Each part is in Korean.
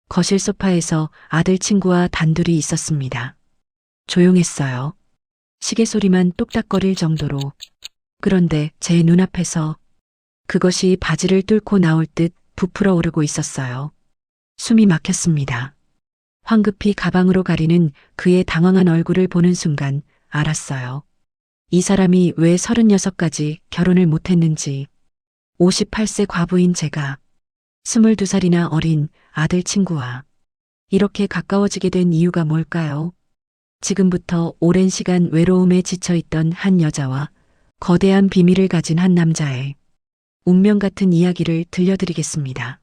거실 소파에서 아들 친구와 단둘이 있었습니다. 조용했어요. 시계 소리만 똑딱거릴 정도로. 그런데 제 눈앞에서 그것이 바지를 뚫고 나올 듯 부풀어 오르고 있었어요. 숨이 막혔습니다. 황급히 가방으로 가리는 그의 당황한 얼굴을 보는 순간 알았어요. 이 사람이 왜 36까지 결혼을 못했는지. 58세 과부인 제가 22살이나 어린 아들 친구와 이렇게 가까워지게 된 이유가 뭘까요? 지금부터 오랜 시간 외로움에 지쳐있던 한 여자와 거대한 비밀을 가진 한 남자의 운명 같은 이야기를 들려드리겠습니다.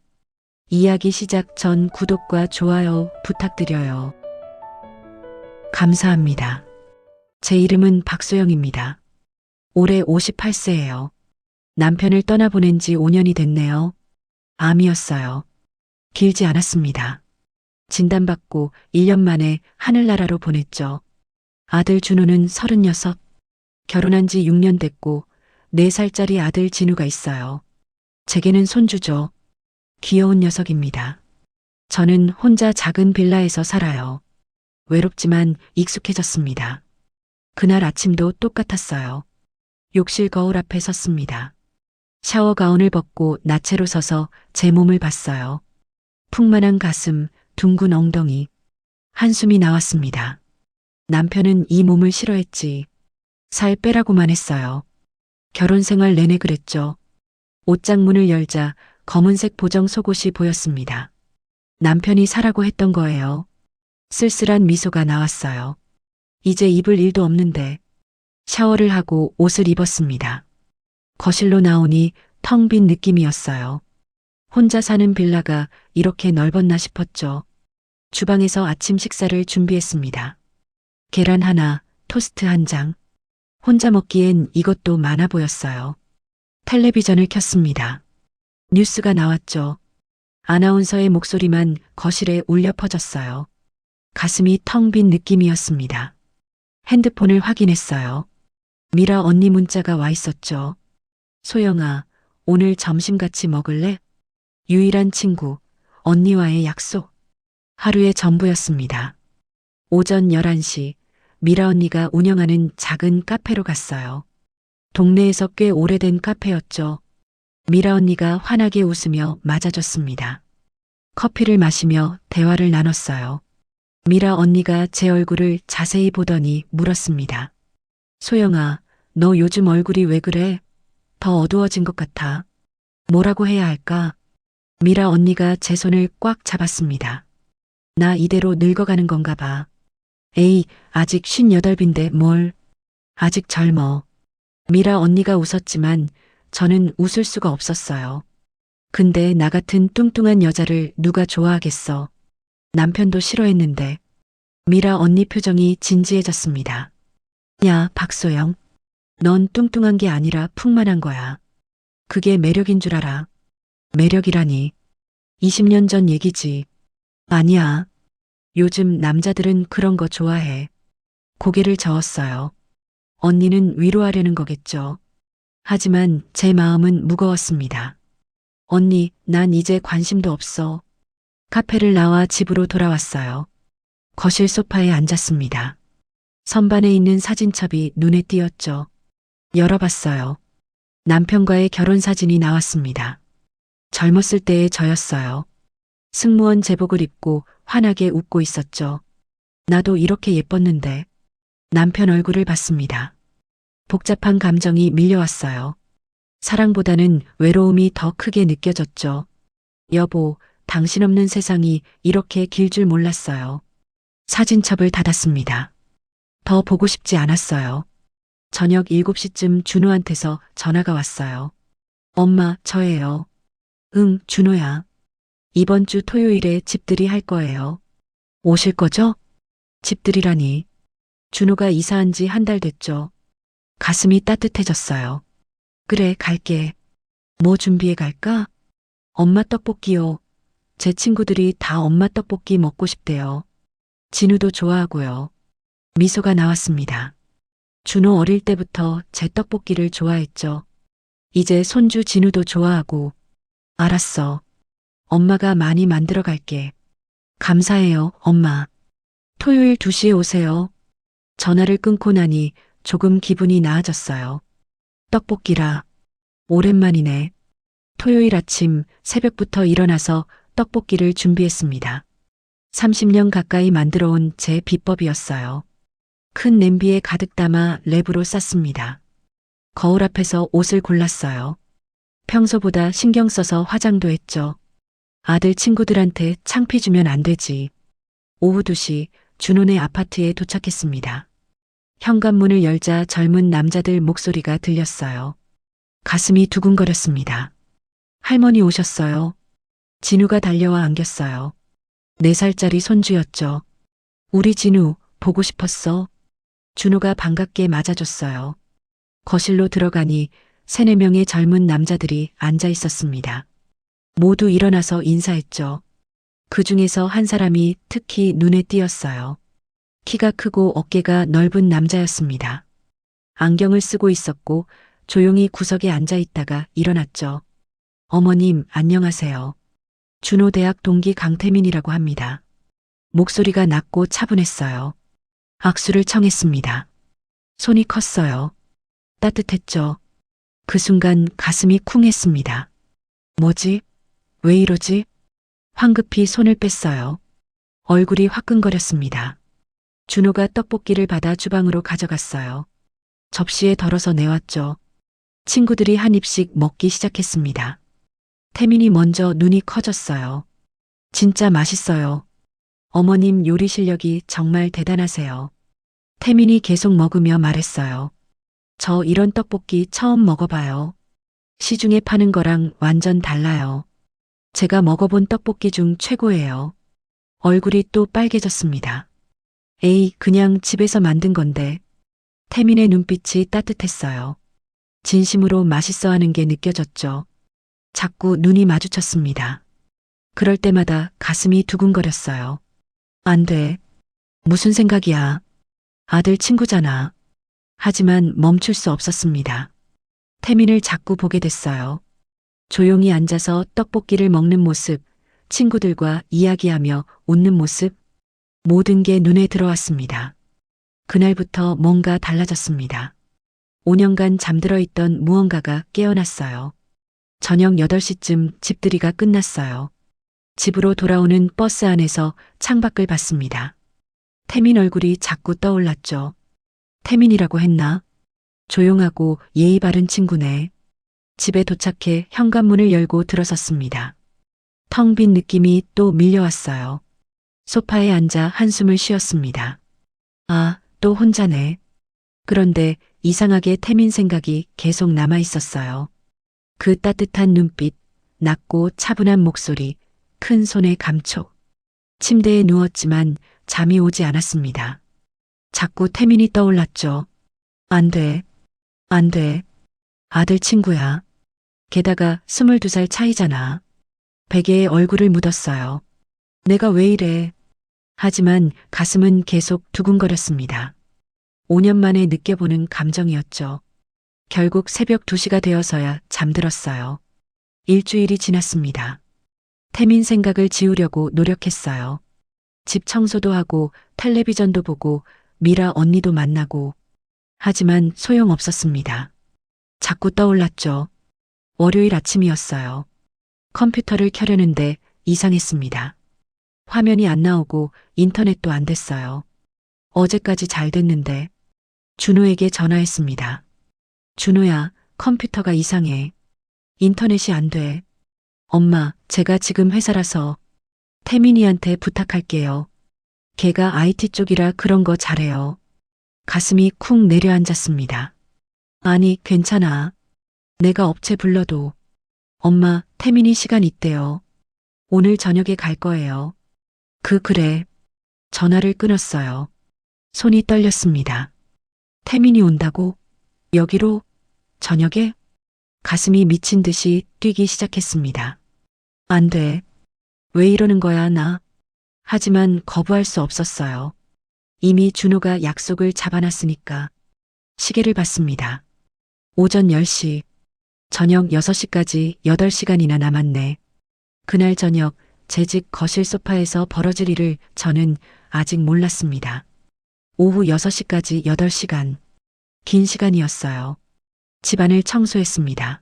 이야기 시작 전 구독과 좋아요 부탁드려요. 감사합니다. 제 이름은 박소영입니다. 올해 58세예요. 남편을 떠나보낸 지 5년이 됐네요. 암이었어요. 길지 않았습니다. 진단받고 1년 만에 하늘나라로 보냈죠. 아들 준호는 36, 결혼한 지 6년 됐고 4살짜리 아들 진우가 있어요. 제게는 손주죠. 귀여운 녀석입니다. 저는 혼자 작은 빌라에서 살아요. 외롭지만 익숙해졌습니다. 그날 아침도 똑같았어요. 욕실 거울 앞에 섰습니다. 샤워 가운을 벗고 나체로 서서 제 몸을 봤어요. 풍만한 가슴, 둥근 엉덩이. 한숨이 나왔습니다. 남편은 이 몸을 싫어했지. 살 빼라고만 했어요. 결혼 생활 내내 그랬죠. 옷장 문을 열자 검은색 보정 속옷이 보였습니다. 남편이 사라고 했던 거예요. 쓸쓸한 미소가 나왔어요. 이제 입을 일도 없는데. 샤워를 하고 옷을 입었습니다. 거실로 나오니 텅 빈 느낌이었어요. 혼자 사는 빌라가 이렇게 넓었나 싶었죠. 주방에서 아침 식사를 준비했습니다. 계란 하나, 토스트 한 장. 혼자 먹기엔 이것도 많아 보였어요. 텔레비전을 켰습니다. 뉴스가 나왔죠. 아나운서의 목소리만 거실에 울려 퍼졌어요. 가슴이 텅 빈 느낌이었습니다. 핸드폰을 확인했어요. 미라 언니 문자가 와 있었죠. 소영아, 오늘 점심 같이 먹을래? 유일한 친구, 언니와의 약속. 하루의 전부였습니다. 오전 11시, 미라 언니가 운영하는 작은 카페로 갔어요. 동네에서 꽤 오래된 카페였죠. 미라 언니가 환하게 웃으며 맞아줬습니다. 커피를 마시며 대화를 나눴어요. 미라 언니가 제 얼굴을 자세히 보더니 물었습니다. 소영아, 너 요즘 얼굴이 왜 그래? 더 어두워진 것 같아. 뭐라고 해야 할까? 미라 언니가 제 손을 꽉 잡았습니다. 나 이대로 늙어가는 건가 봐. 에이, 아직 58인데 뭘. 아직 젊어. 미라 언니가 웃었지만 저는 웃을 수가 없었어요. 근데 나 같은 뚱뚱한 여자를 누가 좋아하겠어. 남편도 싫어했는데. 미라 언니 표정이 진지해졌습니다. 야, 박소영. 넌 뚱뚱한 게 아니라 풍만한 거야. 그게 매력인 줄 알아. 매력이라니. 20년 전 얘기지. 아니야. 요즘 남자들은 그런 거 좋아해. 고개를 저었어요. 언니는 위로하려는 거겠죠. 하지만 제 마음은 무거웠습니다. 언니, 난 이제 관심도 없어. 카페를 나와 집으로 돌아왔어요. 거실 소파에 앉았습니다. 선반에 있는 사진첩이 눈에 띄었죠. 열어봤어요. 남편과의 결혼 사진이 나왔습니다. 젊었을 때의 저였어요. 승무원 제복을 입고 환하게 웃고 있었죠. 나도 이렇게 예뻤는데. 남편 얼굴을 봤습니다. 복잡한 감정이 밀려왔어요. 사랑보다는 외로움이 더 크게 느껴졌죠. 여보, 당신 없는 세상이 이렇게 길 줄 몰랐어요. 사진첩을 닫았습니다. 더 보고 싶지 않았어요. 저녁 7시쯤 준호한테서 전화가 왔어요. 엄마, 저예요. 응, 준호야. 이번 주 토요일에 집들이 할 거예요. 오실 거죠? 집들이라니. 준호가 이사한 지 한 달 됐죠. 가슴이 따뜻해졌어요. 그래, 갈게. 뭐 준비해 갈까? 엄마 떡볶이요. 제 친구들이 다 엄마 떡볶이 먹고 싶대요. 진우도 좋아하고요. 미소가 나왔습니다. 준호 어릴 때부터 제 떡볶이를 좋아했죠. 이제 손주 진우도 좋아하고. 알았어. 엄마가 많이 만들어 갈게. 감사해요, 엄마. 토요일 2시에 오세요. 전화를 끊고 나니 조금 기분이 나아졌어요. 떡볶이라. 오랜만이네. 토요일 아침 새벽부터 일어나서 떡볶이를 준비했습니다. 30년 가까이 만들어 온 제 비법이었어요. 큰 냄비에 가득 담아 랩으로 쌌습니다. 거울 앞에서 옷을 골랐어요. 평소보다 신경 써서 화장도 했죠. 아들 친구들한테 창피 주면 안 되지. 오후 2시 준호네 아파트에 도착했습니다. 현관문을 열자 젊은 남자들 목소리가 들렸어요. 가슴이 두근거렸습니다. 할머니 오셨어요. 진우가 달려와 안겼어요. 4살짜리 손주였죠. 우리 진우 보고 싶었어. 준호가 반갑게 맞아줬어요. 거실로 들어가니 3, 4명의 젊은 남자들이 앉아 있었습니다. 모두 일어나서 인사했죠. 그 중에서 한 사람이 특히 눈에 띄었어요. 키가 크고 어깨가 넓은 남자였습니다. 안경을 쓰고 있었고 조용히 구석에 앉아 있다가 일어났죠. 어머님, 안녕하세요. 준호대학 동기 강태민이라고 합니다. 목소리가 낮고 차분했어요. 악수를 청했습니다. 손이 컸어요. 따뜻했죠. 그 순간 가슴이 쿵했습니다. 뭐지? 왜 이러지? 황급히 손을 뺐어요. 얼굴이 화끈거렸습니다. 준호가 떡볶이를 받아 주방으로 가져갔어요. 접시에 덜어서 내왔죠. 친구들이 한 입씩 먹기 시작했습니다. 태민이 먼저 눈이 커졌어요. 진짜 맛있어요. 어머님 요리 실력이 정말 대단하세요. 태민이 계속 먹으며 말했어요. 저 이런 떡볶이 처음 먹어봐요. 시중에 파는 거랑 완전 달라요. 제가 먹어본 떡볶이 중 최고예요. 얼굴이 또 빨개졌습니다. 에이, 그냥 집에서 만든 건데. 태민의 눈빛이 따뜻했어요. 진심으로 맛있어 하는 게 느껴졌죠. 자꾸 눈이 마주쳤습니다. 그럴 때마다 가슴이 두근거렸어요. 안 돼. 무슨 생각이야. 아들 친구잖아. 하지만 멈출 수 없었습니다. 태민을 자꾸 보게 됐어요. 조용히 앉아서 떡볶이를 먹는 모습, 친구들과 이야기하며 웃는 모습, 모든 게 눈에 들어왔습니다. 그날부터 뭔가 달라졌습니다. 5년간 잠들어 있던 무언가가 깨어났어요. 저녁 8시쯤 집들이가 끝났어요. 집으로 돌아오는 버스 안에서 창밖을 봤습니다. 태민 얼굴이 자꾸 떠올랐죠. 태민이라고 했나? 조용하고 예의 바른 친구네. 집에 도착해 현관문을 열고 들어섰습니다. 텅 빈 느낌이 또 밀려왔어요. 소파에 앉아 한숨을 쉬었습니다. 아, 또 혼자네. 그런데 이상하게 태민 생각이 계속 남아 있었어요. 그 따뜻한 눈빛, 낮고 차분한 목소리, 큰 손의 감촉. 침대에 누웠지만 잠이 오지 않았습니다. 자꾸 태민이 떠올랐죠. 안 돼. 안 돼. 아들 친구야. 게다가 22살 차이잖아. 베개에 얼굴을 묻었어요. 내가 왜 이래. 하지만 가슴은 계속 두근거렸습니다. 5년 만에 느껴보는 감정이었죠. 결국 새벽 2시가 되어서야 잠들었어요. 일주일이 지났습니다. 태민 생각을 지우려고 노력했어요. 집 청소도 하고 텔레비전도 보고 미라 언니도 만나고. 하지만 소용없었습니다. 자꾸 떠올랐죠. 월요일 아침이었어요. 컴퓨터를 켜려는데 이상했습니다. 화면이 안 나오고 인터넷도 안 됐어요. 어제까지 잘 됐는데. 준호에게 전화했습니다. 준호야, 컴퓨터가 이상해. 인터넷이 안 돼. 엄마, 제가 지금 회사라서 태민이한테 부탁할게요. 걔가 IT 쪽이라 그런 거 잘해요. 가슴이 쿵 내려앉았습니다. 아니, 괜찮아. 내가 업체 불러도. 엄마, 태민이 시간 있대요. 오늘 저녁에 갈 거예요. 그래. 전화를 끊었어요. 손이 떨렸습니다. 태민이 온다고? 여기로? 저녁에? 가슴이 미친 듯이 뛰기 시작했습니다. 안 돼. 왜 이러는 거야, 나? 하지만 거부할 수 없었어요. 이미 준호가 약속을 잡아놨으니까. 시계를 봤습니다. 오전 10시, 저녁 6시까지 8시간이나 남았네. 그날 저녁 제 집 거실 소파에서 벌어질 일을 저는 아직 몰랐습니다. 오후 6시까지 8시간. 긴 시간이었어요. 집안을 청소했습니다.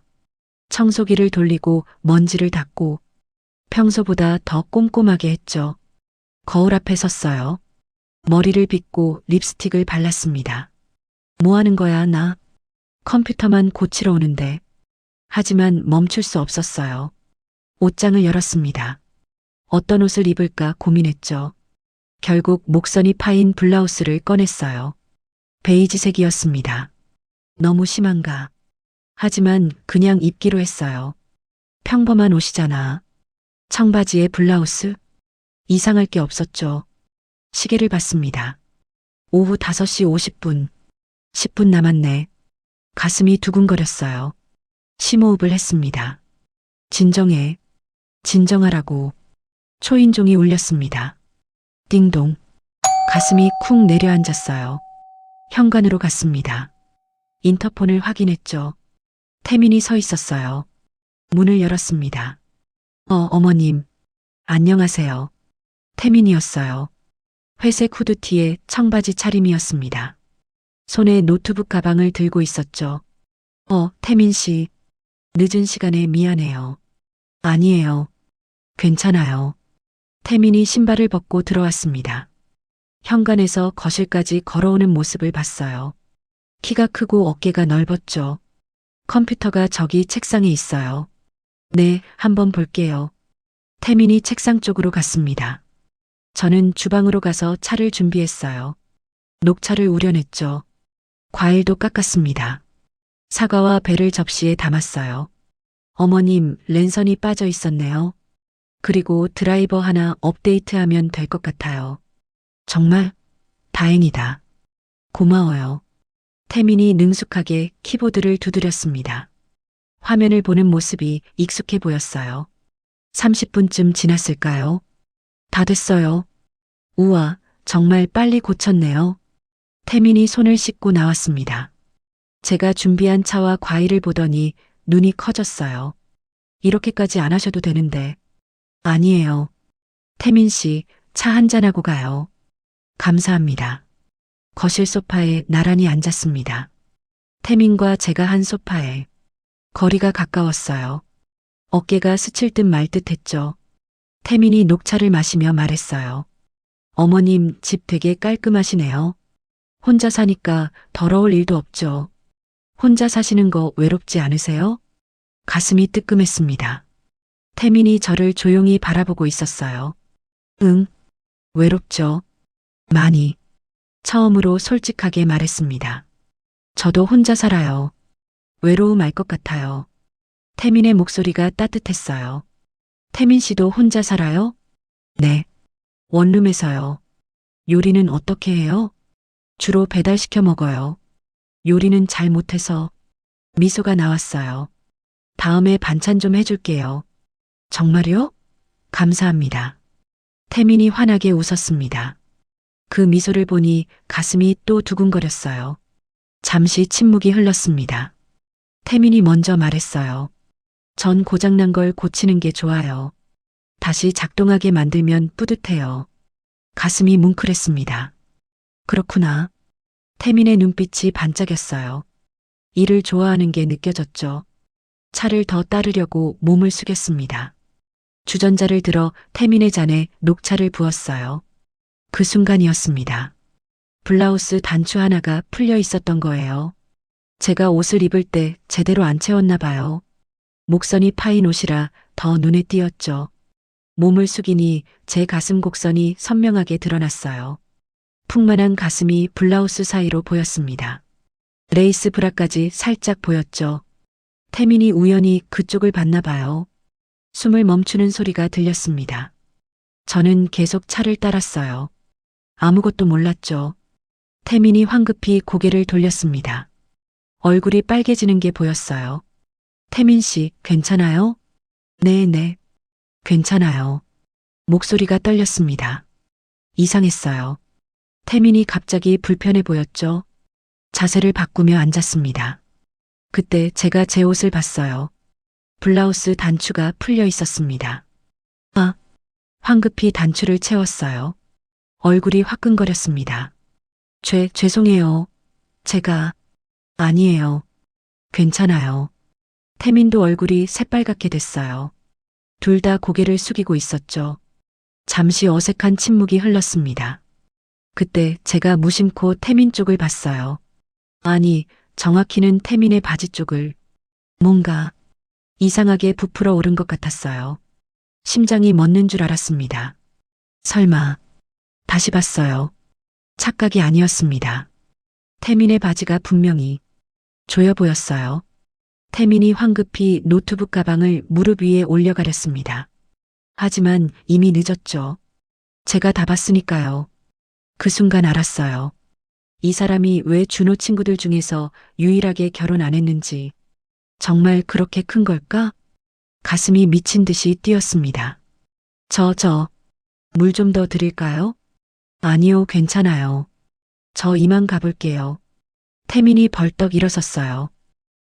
청소기를 돌리고 먼지를 닦고 평소보다 더 꼼꼼하게 했죠. 거울 앞에 섰어요. 머리를 빗고 립스틱을 발랐습니다. 뭐 하는 거야, 나? 컴퓨터만 고치러 오는데. 하지만 멈출 수 없었어요. 옷장을 열었습니다. 어떤 옷을 입을까 고민했죠. 결국 목선이 파인 블라우스를 꺼냈어요. 베이지색이었습니다. 너무 심한가? 하지만 그냥 입기로 했어요. 평범한 옷이잖아. 청바지에 블라우스? 이상할 게 없었죠. 시계를 봤습니다. 오후 5시 50분. 10분 남았네. 가슴이 두근거렸어요. 심호흡을 했습니다. 진정해. 진정하라고. 초인종이 울렸습니다. 띵동. 가슴이 쿵 내려앉았어요. 현관으로 갔습니다. 인터폰을 확인했죠. 태민이 서 있었어요. 문을 열었습니다. 어머님. 안녕하세요. 태민이었어요. 회색 후드티에 청바지 차림이었습니다. 손에 노트북 가방을 들고 있었죠. 태민 씨. 늦은 시간에 미안해요. 아니에요. 괜찮아요. 태민이 신발을 벗고 들어왔습니다. 현관에서 거실까지 걸어오는 모습을 봤어요. 키가 크고 어깨가 넓었죠. 컴퓨터가 저기 책상에 있어요. 네, 한번 볼게요. 태민이 책상 쪽으로 갔습니다. 저는 주방으로 가서 차를 준비했어요. 녹차를 우려냈죠. 과일도 깎았습니다. 사과와 배를 접시에 담았어요. 어머님, 랜선이 빠져 있었네요. 그리고 드라이버 하나 업데이트하면 될 것 같아요. 정말? 다행이다. 고마워요. 태민이 능숙하게 키보드를 두드렸습니다. 화면을 보는 모습이 익숙해 보였어요. 30분쯤 지났을까요? 다 됐어요. 우와, 정말 빨리 고쳤네요. 태민이 손을 씻고 나왔습니다. 제가 준비한 차와 과일을 보더니 눈이 커졌어요. 이렇게까지 안 하셔도 되는데. 아니에요. 태민 씨, 차 한잔하고 가요. 감사합니다. 거실 소파에 나란히 앉았습니다. 태민과 제가 한 소파에. 거리가 가까웠어요. 어깨가 스칠 듯 말 듯 했죠. 태민이 녹차를 마시며 말했어요. 어머님, 집 되게 깔끔하시네요. 혼자 사니까 더러울 일도 없죠. 혼자 사시는 거 외롭지 않으세요? 가슴이 뜨끔했습니다. 태민이 저를 조용히 바라보고 있었어요. 응, 외롭죠. 많이. 처음으로 솔직하게 말했습니다. 저도 혼자 살아요. 외로움 알 것 같아요. 태민의 목소리가 따뜻했어요. 태민 씨도 혼자 살아요? 네. 원룸에서요. 요리는 어떻게 해요? 주로 배달시켜 먹어요. 요리는 잘 못해서. 미소가 나왔어요. 다음에 반찬 좀 해줄게요. 정말요? 감사합니다. 태민이 환하게 웃었습니다. 그 미소를 보니 가슴이 또 두근거렸어요. 잠시 침묵이 흘렀습니다. 태민이 먼저 말했어요. 전 고장난 걸 고치는 게 좋아요. 다시 작동하게 만들면 뿌듯해요. 가슴이 뭉클했습니다. 그렇구나. 태민의 눈빛이 반짝였어요. 일을 좋아하는 게 느껴졌죠. 차를 더 따르려고 몸을 숙였습니다. 주전자를 들어 태민의 잔에 녹차를 부었어요. 그 순간이었습니다. 블라우스 단추 하나가 풀려 있었던 거예요. 제가 옷을 입을 때 제대로 안 채웠나 봐요. 목선이 파인 옷이라 더 눈에 띄었죠. 몸을 숙이니 제 가슴 곡선이 선명하게 드러났어요. 풍만한 가슴이 블라우스 사이로 보였습니다. 레이스 브라까지 살짝 보였죠. 태민이 우연히 그쪽을 봤나 봐요. 숨을 멈추는 소리가 들렸습니다. 저는 계속 차를 따랐어요. 아무것도 몰랐죠. 태민이 황급히 고개를 돌렸습니다. 얼굴이 빨개지는 게 보였어요. 태민 씨, 괜찮아요? 네. 괜찮아요. 목소리가 떨렸습니다. 이상했어요. 태민이 갑자기 불편해 보였죠. 자세를 바꾸며 앉았습니다. 그때 제가 제 옷을 봤어요. 블라우스 단추가 풀려 있었습니다. 황급히 단추를 채웠어요. 얼굴이 화끈거렸습니다. 죄송해요. 제가, 아니에요. 괜찮아요. 태민도 얼굴이 새빨갛게 됐어요. 둘 다 고개를 숙이고 있었죠. 잠시 어색한 침묵이 흘렀습니다. 그때 제가 무심코 태민 쪽을 봤어요. 아니, 정확히는 태민의 바지 쪽을. 뭔가 이상하게 부풀어 오른 것 같았어요. 심장이 멎는 줄 알았습니다. 설마, 다시 봤어요. 착각이 아니었습니다. 태민의 바지가 분명히 조여 보였어요. 태민이 황급히 노트북 가방을 무릎 위에 올려가렸습니다. 하지만 이미 늦었죠. 제가 다 봤으니까요. 그 순간 알았어요. 이 사람이 왜 준호 친구들 중에서 유일하게 결혼 안 했는지. 정말 그렇게 큰 걸까? 가슴이 미친 듯이 뛰었습니다. 물 좀 더 드릴까요? 아니요, 괜찮아요. 저 이만 가볼게요. 태민이 벌떡 일어섰어요.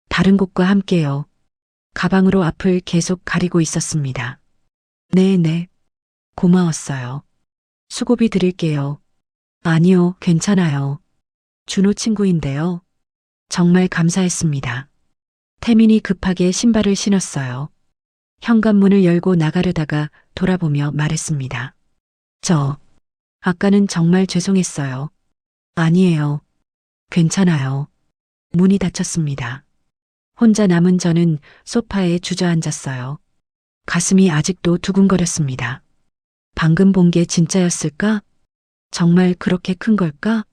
다른 곳과 함께요. 가방으로 앞을 계속 가리고 있었습니다. 네네. 고마웠어요. 수고비 드릴게요. 아니요, 괜찮아요. 준호 친구인데요. 정말 감사했습니다. 태민이 급하게 신발을 신었어요. 현관문을 열고 나가려다가 돌아보며 말했습니다. 아까는 정말 죄송했어요. 아니에요. 괜찮아요. 문이 닫혔습니다. 혼자 남은 저는 소파에 주저앉았어요. 가슴이 아직도 두근거렸습니다. 방금 본 게 진짜였을까? 정말 그렇게 큰 걸까?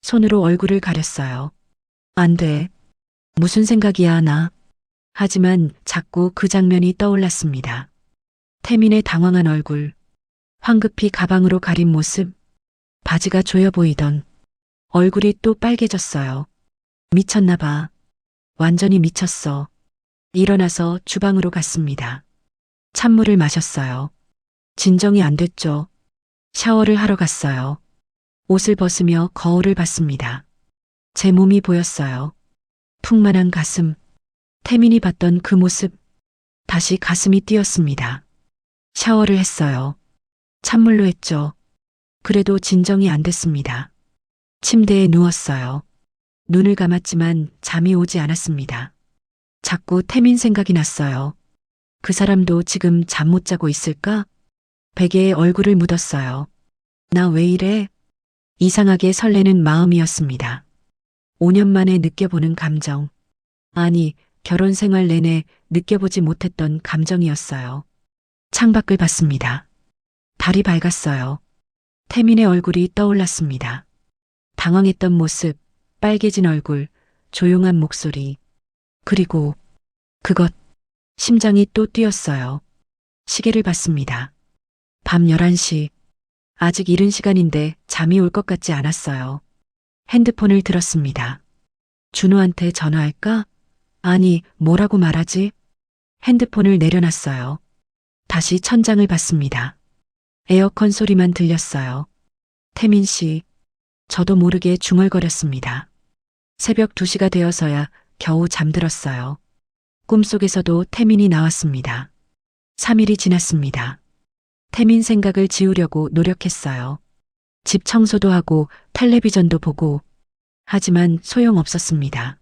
손으로 얼굴을 가렸어요. 안 돼. 무슨 생각이야, 나. 하지만 자꾸 그 장면이 떠올랐습니다. 태민의 당황한 얼굴, 황급히 가방으로 가린 모습, 바지가 조여 보이던 얼굴이 또 빨개졌어요. 미쳤나 봐. 완전히 미쳤어. 일어나서 주방으로 갔습니다. 찬물을 마셨어요. 진정이 안 됐죠. 샤워를 하러 갔어요. 옷을 벗으며 거울을 봤습니다. 제 몸이 보였어요. 풍만한 가슴, 태민이 봤던 그 모습, 다시 가슴이 뛰었습니다. 샤워를 했어요. 찬물로 했죠. 그래도 진정이 안 됐습니다. 침대에 누웠어요. 눈을 감았지만 잠이 오지 않았습니다. 자꾸 태민 생각이 났어요. 그 사람도 지금 잠 못 자고 있을까? 베개에 얼굴을 묻었어요. 나 왜 이래? 이상하게 설레는 마음이었습니다. 5년 만에 느껴보는 감정. 아니, 결혼 생활 내내 느껴보지 못했던 감정이었어요. 창밖을 봤습니다. 달이 밝았어요. 태민의 얼굴이 떠올랐습니다. 당황했던 모습, 빨개진 얼굴, 조용한 목소리. 그리고 그것, 심장이 또 뛰었어요. 시계를 봤습니다. 밤 11시. 아직 이른 시간인데 잠이 올 것 같지 않았어요. 핸드폰을 들었습니다. 준호한테 전화할까? 아니, 뭐라고 말하지? 핸드폰을 내려놨어요. 다시 천장을 봤습니다. 에어컨 소리만 들렸어요. 태민 씨, 저도 모르게 중얼거렸습니다. 새벽 2시가 되어서야 겨우 잠들었어요. 꿈속에서도 태민이 나왔습니다. 3일이 지났습니다. 태민 생각을 지우려고 노력했어요. 집 청소도 하고 텔레비전도 보고, 하지만 소용없었습니다.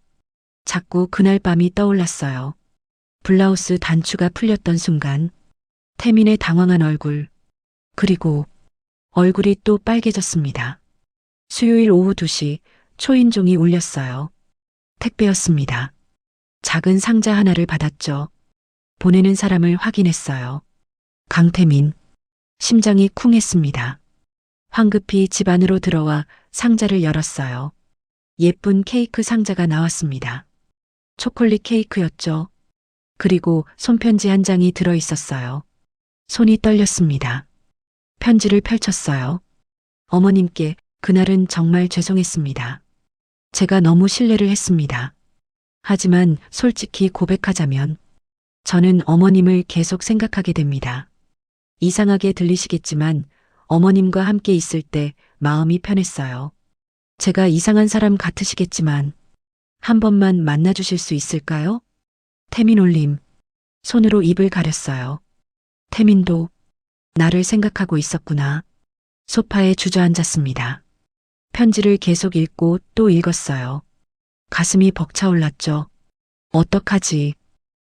자꾸 그날 밤이 떠올랐어요. 블라우스 단추가 풀렸던 순간, 태민의 당황한 얼굴, 그리고 얼굴이 또 빨개졌습니다. 수요일 오후 2시 초인종이 울렸어요. 택배였습니다. 작은 상자 하나를 받았죠. 보내는 사람을 확인했어요. 강태민. 심장이 쿵했습니다. 황급히 집 안으로 들어와 상자를 열었어요. 예쁜 케이크 상자가 나왔습니다. 초콜릿 케이크였죠. 그리고 손편지 한 장이 들어 있었어요. 손이 떨렸습니다. 편지를 펼쳤어요. 어머님께 그날은 정말 죄송했습니다. 제가 너무 신뢰를 했습니다. 하지만 솔직히 고백하자면 저는 어머님을 계속 생각하게 됩니다. 이상하게 들리시겠지만 어머님과 함께 있을 때 마음이 편했어요. 제가 이상한 사람 같으시겠지만 한 번만 만나주실 수 있을까요? 태민 올림. 손으로 입을 가렸어요. 태민도 나를 생각하고 있었구나. 소파에 주저앉았습니다. 편지를 계속 읽고 또 읽었어요. 가슴이 벅차올랐죠. 어떡하지?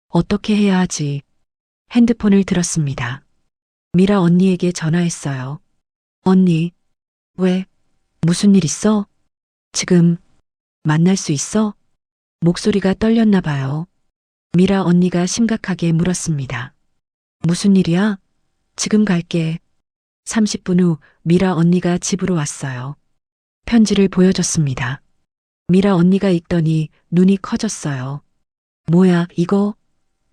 어떻게 해야 하지? 핸드폰을 들었습니다. 미라 언니에게 전화했어요. 언니, 왜? 무슨 일 있어? 지금 만날 수 있어? 목소리가 떨렸나 봐요. 미라 언니가 심각하게 물었습니다. 무슨 일이야? 지금 갈게. 30분 후 미라 언니가 집으로 왔어요. 편지를 보여줬습니다. 미라 언니가 읽더니 눈이 커졌어요. 뭐야, 이거?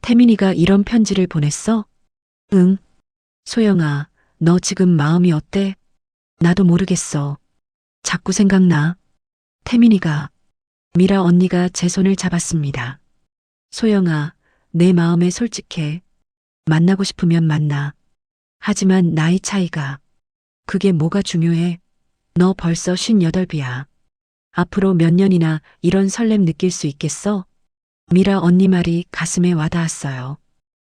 태민이가 이런 편지를 보냈어? 응. 소영아, 너 지금 마음이 어때? 나도 모르겠어. 자꾸 생각나. 태민이가. 미라 언니가 제 손을 잡았습니다. 소영아, 내 마음에 솔직해. 만나고 싶으면 만나. 하지만 나이 차이가. 그게 뭐가 중요해? 너 벌써 58이야. 앞으로 몇 년이나 이런 설렘 느낄 수 있겠어? 미라 언니 말이 가슴에 와닿았어요.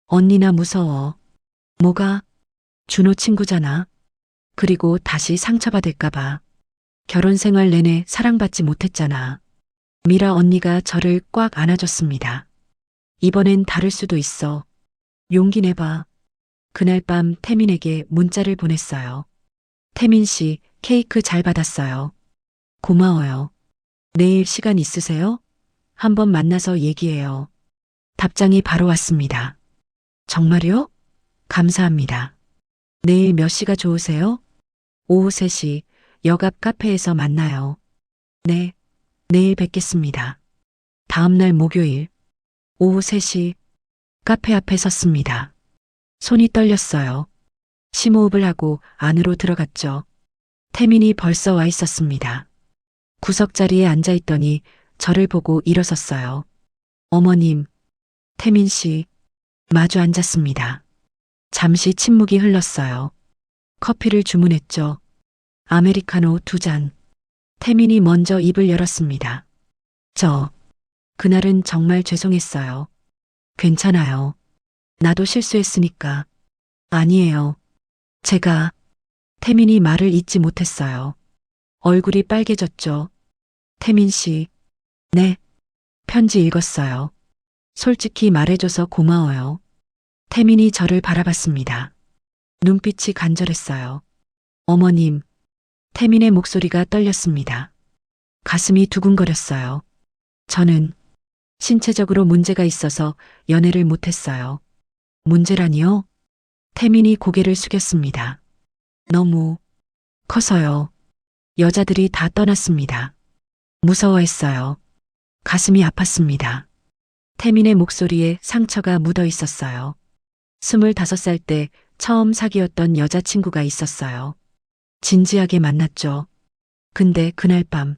언니나 무서워. 뭐가? 준호 친구잖아. 그리고 다시 상처받을까봐. 결혼 생활 내내 사랑받지 못했잖아. 미라 언니가 저를 꽉 안아줬습니다. 이번엔 다를 수도 있어. 용기 내봐. 그날 밤 태민에게 문자를 보냈어요. 태민 씨, 케이크 잘 받았어요. 고마워요. 내일 시간 있으세요? 한번 만나서 얘기해요. 답장이 바로 왔습니다. 정말요? 감사합니다. 내일 몇 시가 좋으세요? 오후 3시, 역 앞 카페에서 만나요. 네, 내일 뵙겠습니다. 다음날 목요일, 오후 3시, 카페 앞에 섰습니다. 손이 떨렸어요. 심호흡을 하고 안으로 들어갔죠. 태민이 벌써 와 있었습니다. 구석자리에 앉아 있더니 저를 보고 일어섰어요. 어머님, 태민 씨, 마주 앉았습니다. 잠시 침묵이 흘렀어요. 커피를 주문했죠. 아메리카노 2잔. 태민이 먼저 입을 열었습니다. 그날은 정말 죄송했어요. 괜찮아요. 나도 실수했으니까. 아니에요. 제가, 태민이 말을 잇지 못했어요. 얼굴이 빨개졌죠. 태민 씨, 네. 편지 읽었어요. 솔직히 말해줘서 고마워요. 태민이 저를 바라봤습니다. 눈빛이 간절했어요. 어머님, 태민의 목소리가 떨렸습니다. 가슴이 두근거렸어요. 저는 신체적으로 문제가 있어서 연애를 못했어요. 문제라니요? 태민이 고개를 숙였습니다. 너무 커서요. 여자들이 다 떠났습니다. 무서워했어요. 가슴이 아팠습니다. 태민의 목소리에 상처가 묻어 있었어요. 25살 때 처음 사귀었던 여자친구가 있었어요. 진지하게 만났죠. 근데 그날 밤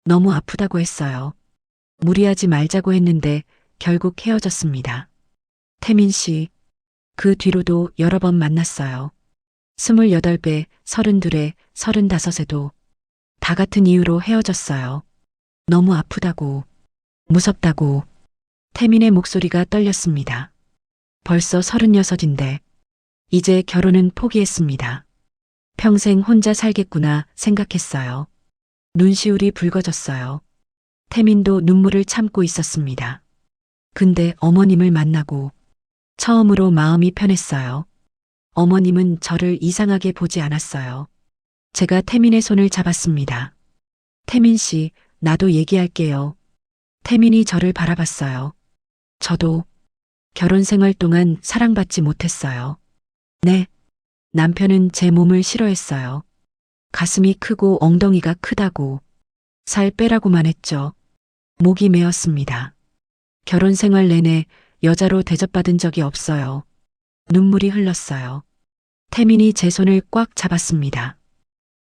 너무 아프다고 했어요. 무리하지 말자고 했는데 결국 헤어졌습니다. 태민 씨, 그 뒤로도 여러 번 만났어요. 28배, 32에, 35에도 다 같은 이유로 헤어졌어요. 너무 아프다고, 무섭다고. 태민의 목소리가 떨렸습니다. 벌써 36인데 이제 결혼은 포기했습니다. 평생 혼자 살겠구나 생각했어요. 눈시울이 붉어졌어요. 태민도 눈물을 참고 있었습니다. 근데 어머님을 만나고 처음으로 마음이 편했어요. 어머님은 저를 이상하게 보지 않았어요. 제가 태민의 손을 잡았습니다. 태민 씨, 나도 얘기할게요. 태민이 저를 바라봤어요. 저도 결혼 생활 동안 사랑받지 못했어요. 네. 남편은 제 몸을 싫어했어요. 가슴이 크고 엉덩이가 크다고, 살 빼라고만 했죠. 목이 메었습니다. 결혼 생활 내내 여자로 대접받은 적이 없어요. 눈물이 흘렀어요. 태민이 제 손을 꽉 잡았습니다.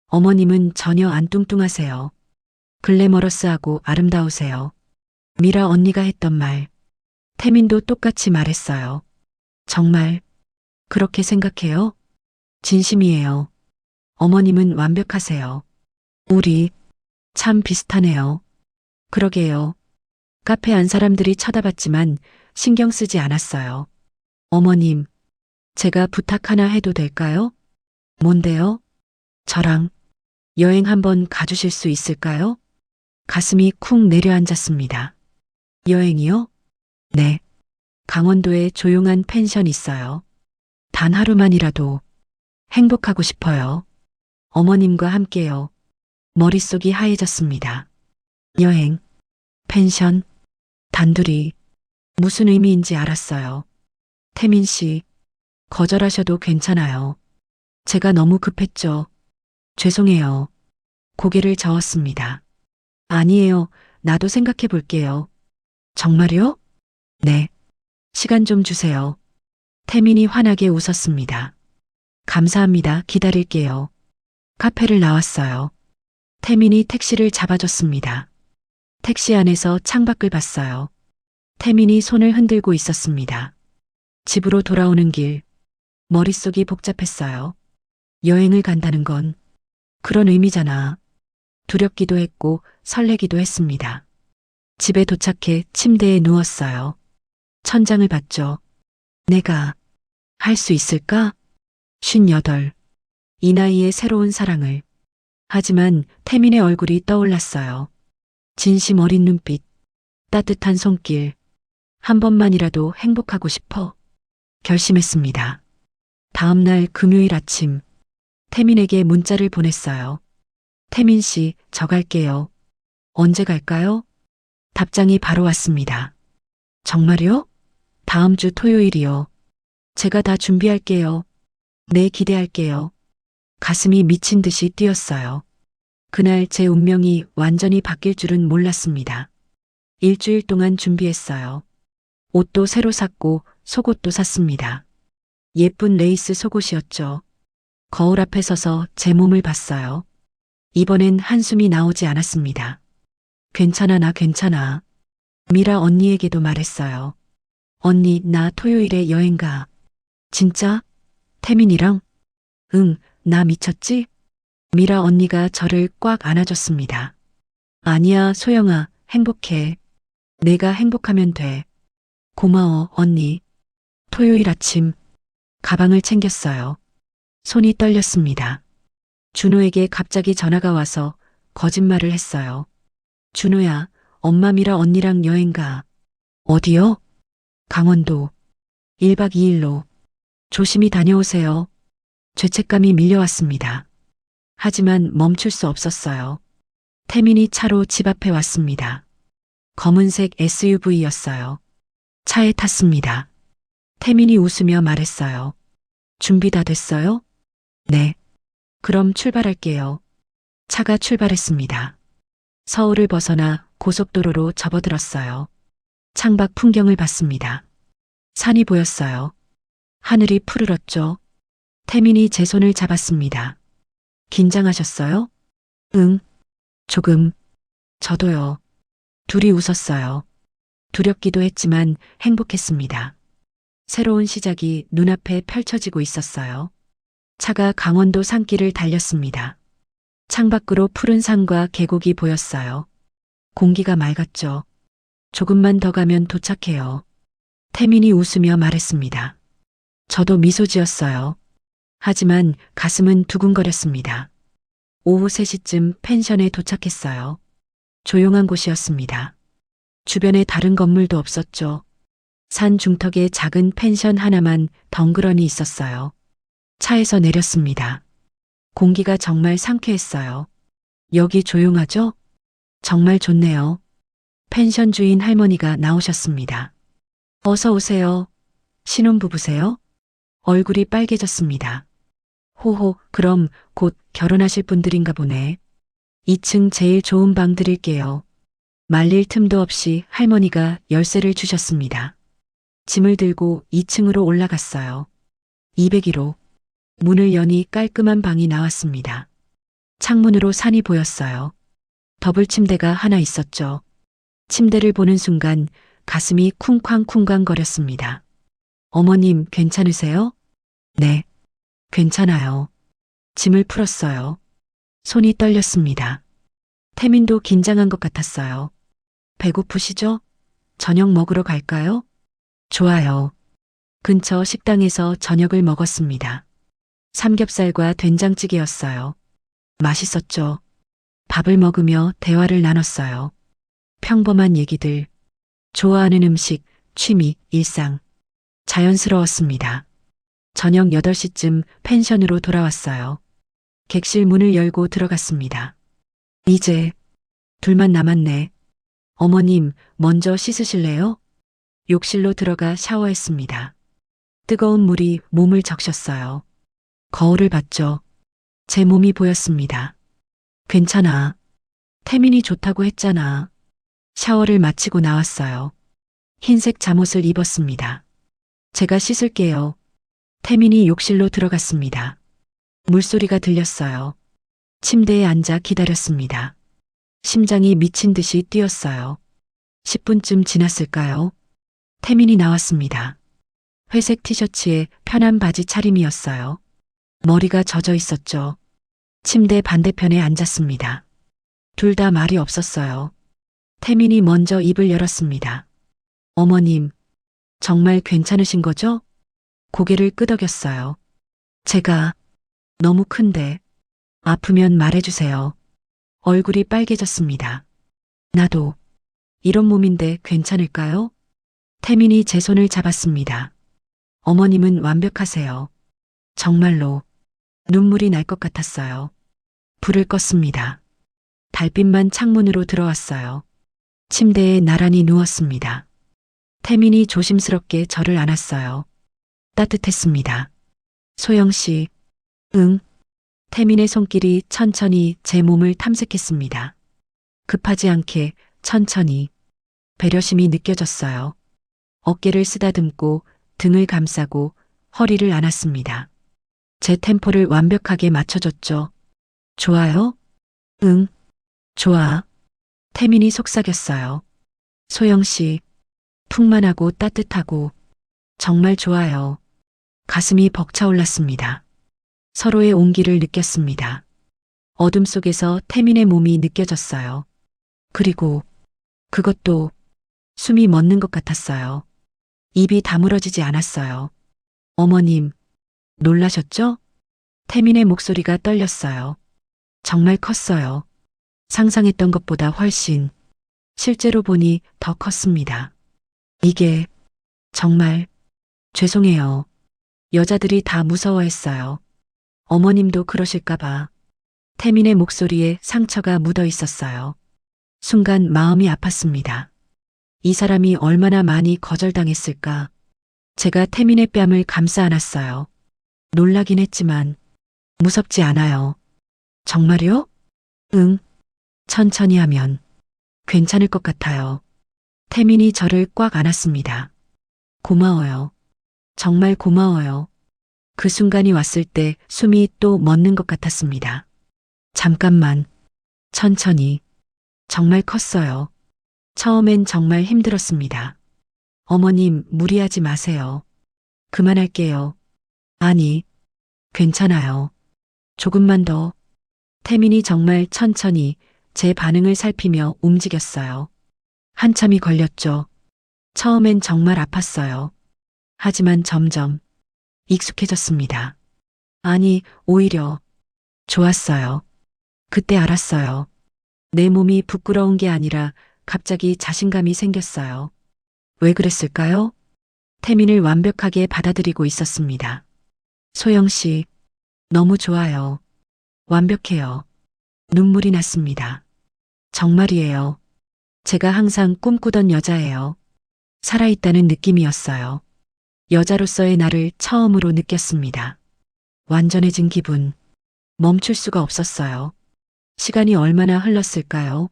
어머님은 전혀 안 뚱뚱하세요. 글래머러스하고 아름다우세요. 미라 언니가 했던 말, 태민도 똑같이 말했어요. 정말 그렇게 생각해요? 진심이에요. 어머님은 완벽하세요. 우리 참 비슷하네요. 그러게요. 카페 안 사람들이 쳐다봤지만 신경 쓰지 않았어요. 어머님, 제가 부탁 하나 해도 될까요? 뭔데요? 저랑 여행 한번 가주실 수 있을까요? 가슴이 쿵 내려앉았습니다. 여행이요? 네. 강원도에 조용한 펜션 있어요. 단 하루만이라도 행복하고 싶어요. 어머님과 함께요. 머릿속이 하얘졌습니다. 여행, 펜션, 단둘이 무슨 의미인지 알았어요. 태민 씨, 거절하셔도 괜찮아요. 제가 너무 급했죠. 죄송해요. 고개를 저었습니다. 아니에요. 나도 생각해 볼게요. 정말요? 네. 시간 좀 주세요. 태민이 환하게 웃었습니다. 감사합니다. 기다릴게요. 카페를 나왔어요. 태민이 택시를 잡아줬습니다. 택시 안에서 창밖을 봤어요. 태민이 손을 흔들고 있었습니다. 집으로 돌아오는 길, 머릿속이 복잡했어요. 여행을 간다는 건 그런 의미잖아. 두렵기도 했고 설레기도 했습니다. 집에 도착해 침대에 누웠어요. 천장을 봤죠. 내가 할 수 있을까? 58. 이 나이에 새로운 사랑을. 하지만 태민의 얼굴이 떠올랐어요. 진심 어린 눈빛, 따뜻한 손길. 한 번만이라도 행복하고 싶어. 결심했습니다. 다음 날 금요일 아침, 태민에게 문자를 보냈어요. 태민 씨, 저 갈게요. 언제 갈까요? 답장이 바로 왔습니다. 정말요? 다음 주 토요일이요. 제가 다 준비할게요. 네, 기대할게요. 가슴이 미친 듯이 뛰었어요. 그날 제 운명이 완전히 바뀔 줄은 몰랐습니다. 일주일 동안 준비했어요. 옷도 새로 샀고 속옷도 샀습니다. 예쁜 레이스 속옷이었죠. 거울 앞에 서서 제 몸을 봤어요. 이번엔 한숨이 나오지 않았습니다. 괜찮아, 나 괜찮아. 미라 언니에게도 말했어요. 언니, 나 토요일에 여행 가. 진짜? 태민이랑? 응, 나 미쳤지? 미라 언니가 저를 꽉 안아줬습니다. 아니야, 소영아, 행복해. 내가 행복하면 돼. 고마워, 언니. 토요일 아침, 가방을 챙겼어요. 손이 떨렸습니다. 준호에게 갑자기 전화가 와서 거짓말을 했어요. 준호야, 엄마 미라 언니랑 여행 가. 어디요? 강원도. 1박 2일로. 조심히 다녀오세요. 죄책감이 밀려왔습니다. 하지만 멈출 수 없었어요. 태민이 차로 집 앞에 왔습니다. 검은색 SUV였어요. 차에 탔습니다. 태민이 웃으며 말했어요. 준비 다 됐어요? 네. 그럼 출발할게요. 차가 출발했습니다. 서울을 벗어나 고속도로로 접어들었어요. 창밖 풍경을 봤습니다. 산이 보였어요. 하늘이 푸르렀죠. 태민이 제 손을 잡았습니다. 긴장하셨어요? 응, 조금. 저도요. 둘이 웃었어요. 두렵기도 했지만 행복했습니다. 새로운 시작이 눈앞에 펼쳐지고 있었어요. 차가 강원도 산길을 달렸습니다. 창밖으로 푸른 산과 계곡이 보였어요. 공기가 맑았죠. 조금만 더 가면 도착해요. 태민이 웃으며 말했습니다. 저도 미소 지었어요. 하지만 가슴은 두근거렸습니다. 오후 3시쯤 펜션에 도착했어요. 조용한 곳이었습니다. 주변에 다른 건물도 없었죠. 산 중턱에 작은 펜션 하나만 덩그러니 있었어요. 차에서 내렸습니다. 공기가 정말 상쾌했어요. 여기 조용하죠? 정말 좋네요. 펜션 주인 할머니가 나오셨습니다. 어서 오세요. 신혼부부세요? 얼굴이 빨개졌습니다. 호호, 그럼 곧 결혼하실 분들인가 보네. 2층 제일 좋은 방 드릴게요. 말릴 틈도 없이 할머니가 열쇠를 주셨습니다. 짐을 들고 2층으로 올라갔어요. 201호. 문을 여니 깔끔한 방이 나왔습니다. 창문으로 산이 보였어요. 더블 침대가 하나 있었죠. 침대를 보는 순간 가슴이 쿵쾅쿵쾅거렸습니다. 어머님, 괜찮으세요? 네, 괜찮아요. 짐을 풀었어요. 손이 떨렸습니다. 태민도 긴장한 것 같았어요. 배고프시죠? 저녁 먹으러 갈까요? 좋아요. 근처 식당에서 저녁을 먹었습니다. 삼겹살과 된장찌개였어요. 맛있었죠. 밥을 먹으며 대화를 나눴어요. 평범한 얘기들, 좋아하는 음식, 취미, 일상. 자연스러웠습니다. 저녁 8시쯤 펜션으로 돌아왔어요. 객실 문을 열고 들어갔습니다. 이제 둘만 남았네. 어머님, 먼저 씻으실래요? 욕실로 들어가 샤워했습니다. 뜨거운 물이 몸을 적셨어요. 거울을 봤죠. 제 몸이 보였습니다. 괜찮아. 태민이 좋다고 했잖아. 샤워를 마치고 나왔어요. 흰색 잠옷을 입었습니다. 제가 씻을게요. 태민이 욕실로 들어갔습니다. 물소리가 들렸어요. 침대에 앉아 기다렸습니다. 심장이 미친 듯이 뛰었어요. 10분쯤 지났을까요? 태민이 나왔습니다. 회색 티셔츠에 편한 바지 차림이었어요. 머리가 젖어 있었죠. 침대 반대편에 앉았습니다. 둘 다 말이 없었어요. 태민이 먼저 입을 열었습니다. 어머님, 정말 괜찮으신 거죠? 고개를 끄덕였어요. 제가 너무 큰데 아프면 말해주세요. 얼굴이 빨개졌습니다. 나도 이런 몸인데 괜찮을까요? 태민이 제 손을 잡았습니다. 어머님은 완벽하세요. 정말로 눈물이 날 것 같았어요. 불을 껐습니다. 달빛만 창문으로 들어왔어요. 침대에 나란히 누웠습니다. 태민이 조심스럽게 저를 안았어요. 따뜻했습니다. 소영 씨, 응. 태민의 손길이 천천히 제 몸을 탐색했습니다. 급하지 않게 천천히 배려심이 느껴졌어요. 어깨를 쓰다듬고 등을 감싸고 허리를 안았습니다. 제 템포를 완벽하게 맞춰줬죠. 좋아요? 응, 좋아. 태민이 속삭였어요. 소영 씨, 풍만하고 따뜻하고 정말 좋아요. 가슴이 벅차올랐습니다. 서로의 온기를 느꼈습니다. 어둠 속에서 태민의 몸이 느껴졌어요. 그리고 그것도 숨이 멎는 것 같았어요. 입이 다물어지지 않았어요. 어머님, 놀라셨죠? 태민의 목소리가 떨렸어요. 정말 컸어요. 상상했던 것보다 훨씬. 실제로 보니 더 컸습니다. 이게 정말 죄송해요. 여자들이 다 무서워했어요. 어머님도 그러실까봐. 태민의 목소리에 상처가 묻어 있었어요. 순간 마음이 아팠습니다. 이 사람이 얼마나 많이 거절당했을까. 제가 태민의 뺨을 감싸 안았어요. 놀라긴 했지만 무섭지 않아요. 정말요? 응. 천천히 하면 괜찮을 것 같아요. 태민이 저를 꽉 안았습니다. 고마워요. 정말 고마워요. 그 순간이 왔을 때 숨이 또 멎는 것 같았습니다. 잠깐만. 천천히. 정말 컸어요. 처음엔 정말 힘들었습니다. 어머님, 무리하지 마세요. 그만할게요. 아니, 괜찮아요. 조금만 더. 태민이 정말 천천히 제 반응을 살피며 움직였어요. 한참이 걸렸죠. 처음엔 정말 아팠어요. 하지만 점점 익숙해졌습니다. 아니, 오히려 좋았어요. 그때 알았어요. 내 몸이 부끄러운 게 아니라 갑자기 자신감이 생겼어요. 왜 그랬을까요? 태민을 완벽하게 받아들이고 있었습니다. 소영 씨, 너무 좋아요. 완벽해요. 눈물이 났습니다. 정말이에요. 제가 항상 꿈꾸던 여자예요. 살아있다는 느낌이었어요. 여자로서의 나를 처음으로 느꼈습니다. 완전해진 기분. 멈출 수가 없었어요. 시간이 얼마나 흘렀을까요?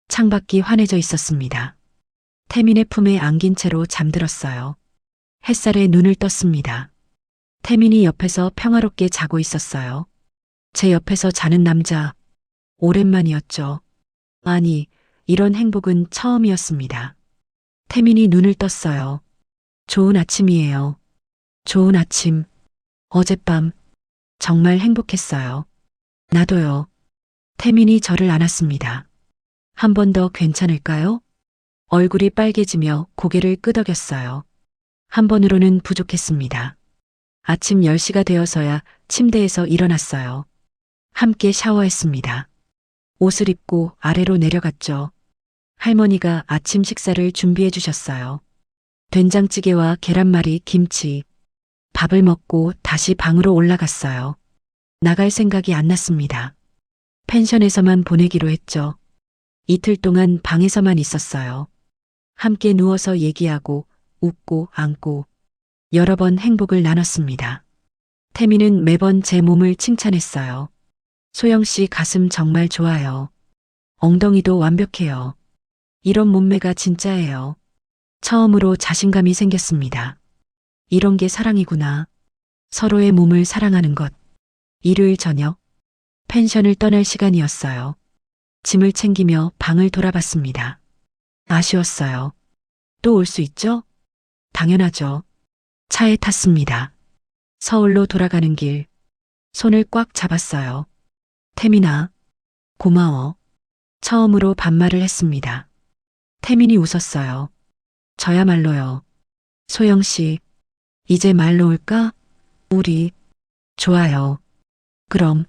창밖이 환해져 있었습니다. 태민의 품에 안긴 채로 잠들었어요. 햇살에 눈을 떴습니다. 태민이 옆에서 평화롭게 자고 있었어요. 제 옆에서 자는 남자. 오랜만이었죠. 아니, 이런 행복은 처음이었습니다. 태민이 눈을 떴어요. 좋은 아침이에요. 좋은 아침. 어젯밤 정말 행복했어요. 나도요. 태민이 저를 안았습니다. 한 번 더 괜찮을까요? 얼굴이 빨개지며 고개를 끄덕였어요. 한 번으로는 부족했습니다. 아침 10시가 되어서야 침대에서 일어났어요. 함께 샤워했습니다. 옷을 입고 아래로 내려갔죠. 할머니가 아침 식사를 준비해 주셨어요. 된장찌개와 계란말이, 김치. 밥을 먹고 다시 방으로 올라갔어요. 나갈 생각이 안 났습니다. 펜션에서만 보내기로 했죠. 이틀 동안 방에서만 있었어요. 함께 누워서 얘기하고 웃고 안고 여러 번 행복을 나눴습니다. 태미는 매번 제 몸을 칭찬했어요. 소영 씨 가슴 정말 좋아요. 엉덩이도 완벽해요. 이런 몸매가 진짜예요. 처음으로 자신감이 생겼습니다. 이런 게 사랑이구나. 서로의 몸을 사랑하는 것. 일요일 저녁, 펜션을 떠날 시간이었어요. 짐을 챙기며 방을 돌아봤습니다. 아쉬웠어요. 또 올 수 있죠? 당연하죠. 차에 탔습니다. 서울로 돌아가는 길, 손을 꽉 잡았어요. 태민아, 고마워. 처음으로 반말을 했습니다. 태민이 웃었어요. 저야말로요. 소영 씨, 이제 말 놓을까? 우리, 좋아요. 그럼,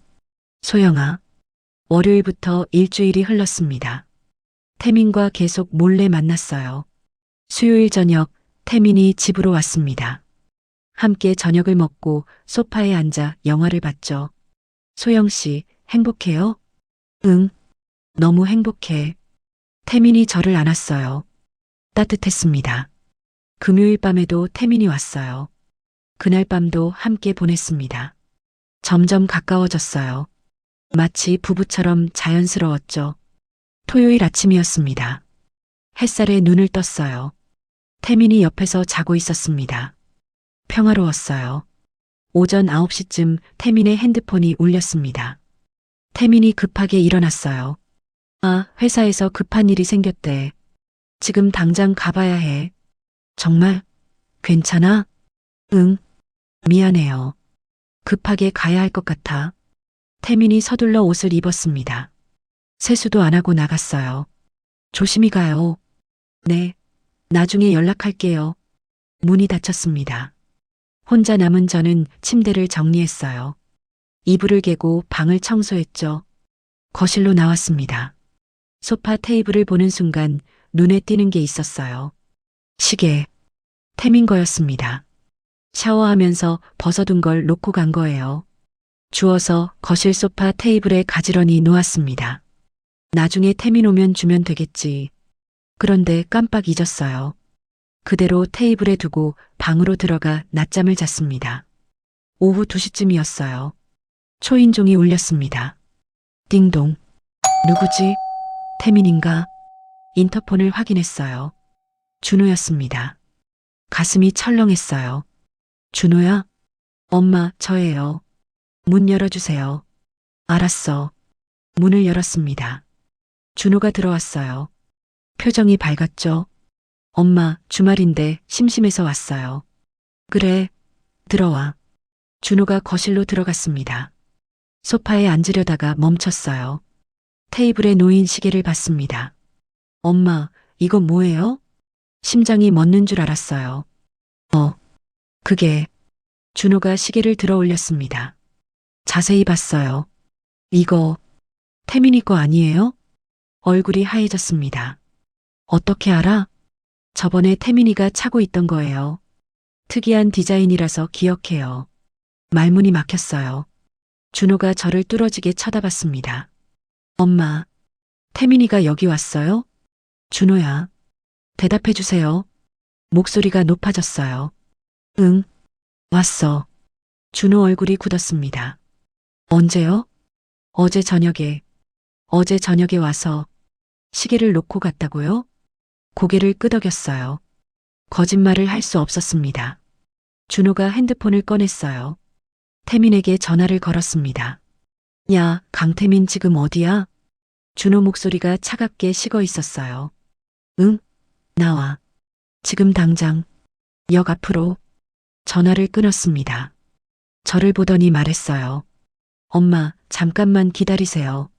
소영아. 월요일부터 일주일이 흘렀습니다. 태민과 계속 몰래 만났어요. 수요일 저녁, 태민이 집으로 왔습니다. 함께 저녁을 먹고 소파에 앉아 영화를 봤죠. 소영 씨, 행복해요? 응, 너무 행복해. 태민이 저를 안았어요. 따뜻했습니다. 금요일 밤에도 태민이 왔어요. 그날 밤도 함께 보냈습니다. 점점 가까워졌어요. 마치 부부처럼 자연스러웠죠. 토요일 아침이었습니다. 햇살에 눈을 떴어요. 태민이 옆에서 자고 있었습니다. 평화로웠어요. 오전 9시쯤 태민의 핸드폰이 울렸습니다. 태민이 급하게 일어났어요. 아, 회사에서 급한 일이 생겼대. 지금 당장 가봐야 해. 정말? 괜찮아? 응. 미안해요. 급하게 가야 할 것 같아. 태민이 서둘러 옷을 입었습니다. 세수도 안 하고 나갔어요. 조심히 가요. 네. 나중에 연락할게요. 문이 닫혔습니다. 혼자 남은 저는 침대를 정리했어요. 이불을 개고 방을 청소했죠. 거실로 나왔습니다. 소파 테이블을 보는 순간 눈에 띄는 게 있었어요. 시계. 태민 거였습니다. 샤워하면서 벗어둔 걸 놓고 간 거예요. 주워서 거실 소파 테이블에 가지런히 놓았습니다. 나중에 태민 오면 주면 되겠지. 그런데 깜빡 잊었어요. 그대로 테이블에 두고 방으로 들어가 낮잠을 잤습니다. 오후 2시쯤이었어요. 초인종이 울렸습니다. 띵동. 누구지? 태민인가? 인터폰을 확인했어요. 준호였습니다. 가슴이 철렁했어요. 준호야? 엄마, 저예요. 문 열어주세요. 알았어. 문을 열었습니다. 준호가 들어왔어요. 표정이 밝았죠? 엄마, 주말인데 심심해서 왔어요. 그래, 들어와. 준호가 거실로 들어갔습니다. 소파에 앉으려다가 멈췄어요. 테이블에 놓인 시계를 봤습니다. 엄마, 이거 뭐예요? 심장이 멎는 줄 알았어요. 그게. 준호가 시계를 들어 올렸습니다. 자세히 봤어요. 이거, 태민이 거 아니에요? 얼굴이 하얘졌습니다. 어떻게 알아? 저번에 태민이가 차고 있던 거예요. 특이한 디자인이라서 기억해요. 말문이 막혔어요. 준호가 저를 뚫어지게 쳐다봤습니다. 엄마, 태민이가 여기 왔어요? 준호야, 대답해 주세요. 목소리가 높아졌어요. 응, 왔어. 준호 얼굴이 굳었습니다. 언제요? 어제 저녁에. 어제 저녁에 와서 시계를 놓고 갔다고요? 고개를 끄덕였어요. 거짓말을 할 수 없었습니다. 준호가 핸드폰을 꺼냈어요. 태민에게 전화를 걸었습니다. 야, 강태민 지금 어디야? 준호 목소리가 차갑게 식어 있었어요. 응? 나와. 지금 당장. 역 앞으로. 전화를 끊었습니다. 저를 보더니 말했어요. 엄마, 잠깐만 기다리세요.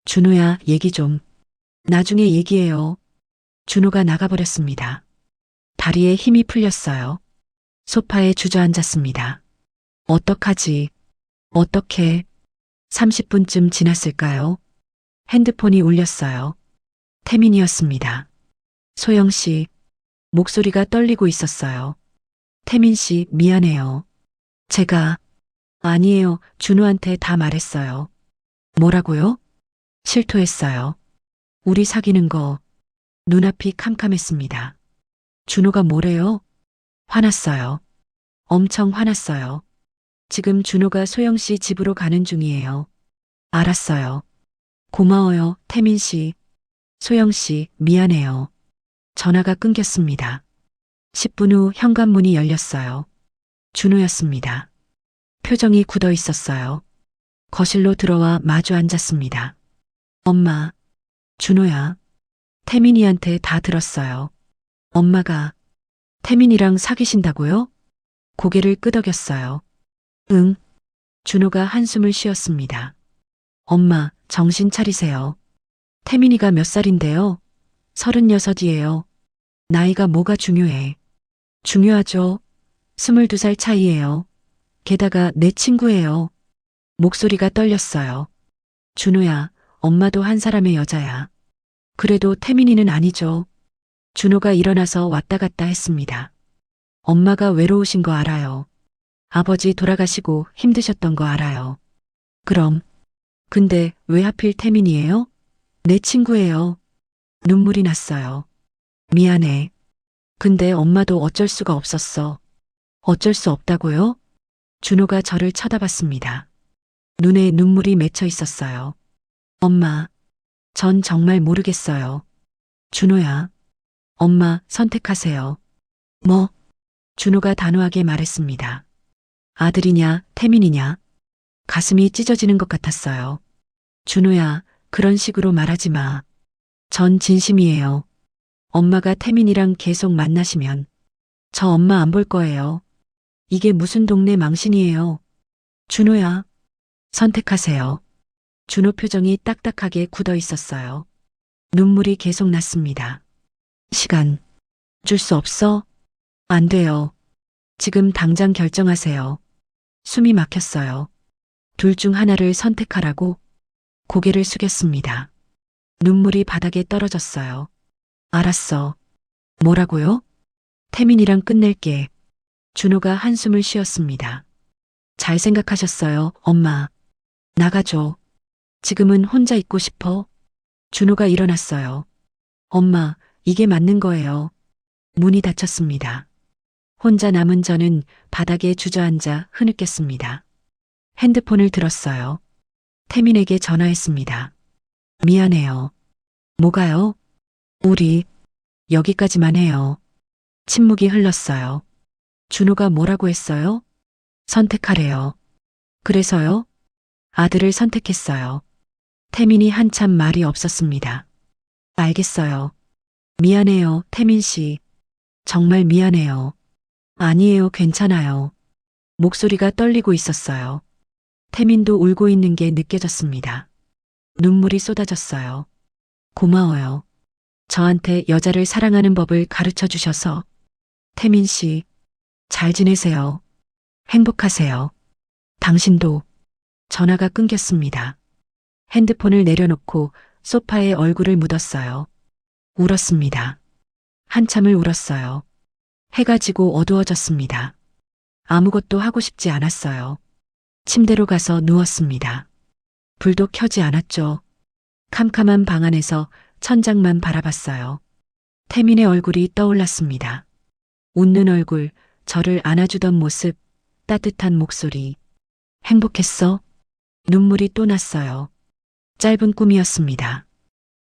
준호야, 얘기 좀. 나중에 얘기해요. 준호가 나가버렸습니다. 다리에 힘이 풀렸어요. 소파에 주저앉았습니다. 어떡하지? 어떻게? 30분쯤 지났을까요? 핸드폰이 울렸어요. 태민이었습니다. 소영 씨, 목소리가 떨리고 있었어요. 태민 씨, 미안해요. 제가, 아니에요. 준호한테 다 말했어요. 뭐라고요? 실토했어요. 우리 사귀는 거, 눈앞이 캄캄했습니다. 준호가 뭐래요? 화났어요. 엄청 화났어요. 지금 준호가 소영 씨 집으로 가는 중이에요. 알았어요. 고마워요, 태민 씨. 소영 씨, 미안해요. 전화가 끊겼습니다. 10분 후 현관문이 열렸어요. 준호였습니다. 표정이 굳어 있었어요. 거실로 들어와 마주 앉았습니다. 엄마, 준호야. 태민이한테 다 들었어요. 엄마가 태민이랑 사귀신다고요? 고개를 끄덕였어요. 응. 준호가 한숨을 쉬었습니다. 엄마, 정신 차리세요. 태민이가 몇 살인데요? 36이에요. 나이가 뭐가 중요해. 중요하죠. 22살 차이예요. 게다가 내 친구예요. 목소리가 떨렸어요. 준호야, 엄마도 한 사람의 여자야. 그래도 태민이는 아니죠. 준호가 일어나서 왔다 갔다 했습니다. 엄마가 외로우신 거 알아요. 아버지 돌아가시고 힘드셨던 거 알아요. 그럼, 근데 왜 하필 태민이에요? 내 친구예요. 눈물이 났어요. 미안해. 근데 엄마도 어쩔 수가 없었어. 어쩔 수 없다고요? 준호가 저를 쳐다봤습니다. 눈에 눈물이 맺혀 있었어요. 엄마, 전 정말 모르겠어요. 준호야, 엄마 선택하세요. 뭐? 준호가 단호하게 말했습니다. 아들이냐, 태민이냐? 가슴이 찢어지는 것 같았어요. 준호야, 그런 식으로 말하지 마. 전 진심이에요. 엄마가 태민이랑 계속 만나시면 저 엄마 안 볼 거예요. 이게 무슨 동네 망신이에요. 준호야, 선택하세요. 준호 표정이 딱딱하게 굳어 있었어요. 눈물이 계속 났습니다. 시간 줄 수 없어? 안 돼요. 지금 당장 결정하세요. 숨이 막혔어요. 둘 중 하나를 선택하라고 고개를 숙였습니다. 눈물이 바닥에 떨어졌어요. 알았어. 뭐라고요? 태민이랑 끝낼게. 준호가 한숨을 쉬었습니다. 잘 생각하셨어요, 엄마. 나가줘. 지금은 혼자 있고 싶어. 준호가 일어났어요. 엄마, 이게 맞는 거예요. 문이 닫혔습니다. 혼자 남은 저는 바닥에 주저앉아 흐느꼈습니다. 핸드폰을 들었어요. 태민에게 전화했습니다. 미안해요. 뭐가요? 우리 여기까지만 해요. 침묵이 흘렀어요. 준호가 뭐라고 했어요? 선택하래요. 그래서요? 아들을 선택했어요. 태민이 한참 말이 없었습니다. 알겠어요. 미안해요, 태민 씨. 정말 미안해요. 아니에요, 괜찮아요. 목소리가 떨리고 있었어요. 태민도 울고 있는 게 느껴졌습니다. 눈물이 쏟아졌어요. 고마워요. 저한테 여자를 사랑하는 법을 가르쳐 주셔서. 태민 씨, 잘 지내세요. 행복하세요. 당신도. 전화가 끊겼습니다. 핸드폰을 내려놓고 소파에 얼굴을 묻었어요. 울었습니다. 한참을 울었어요. 해가 지고 어두워졌습니다. 아무것도 하고 싶지 않았어요. 침대로 가서 누웠습니다. 불도 켜지 않았죠. 캄캄한 방 안에서 천장만 바라봤어요. 태민의 얼굴이 떠올랐습니다. 웃는 얼굴, 저를 안아주던 모습, 따뜻한 목소리. 행복했어? 눈물이 또 났어요. 짧은 꿈이었습니다.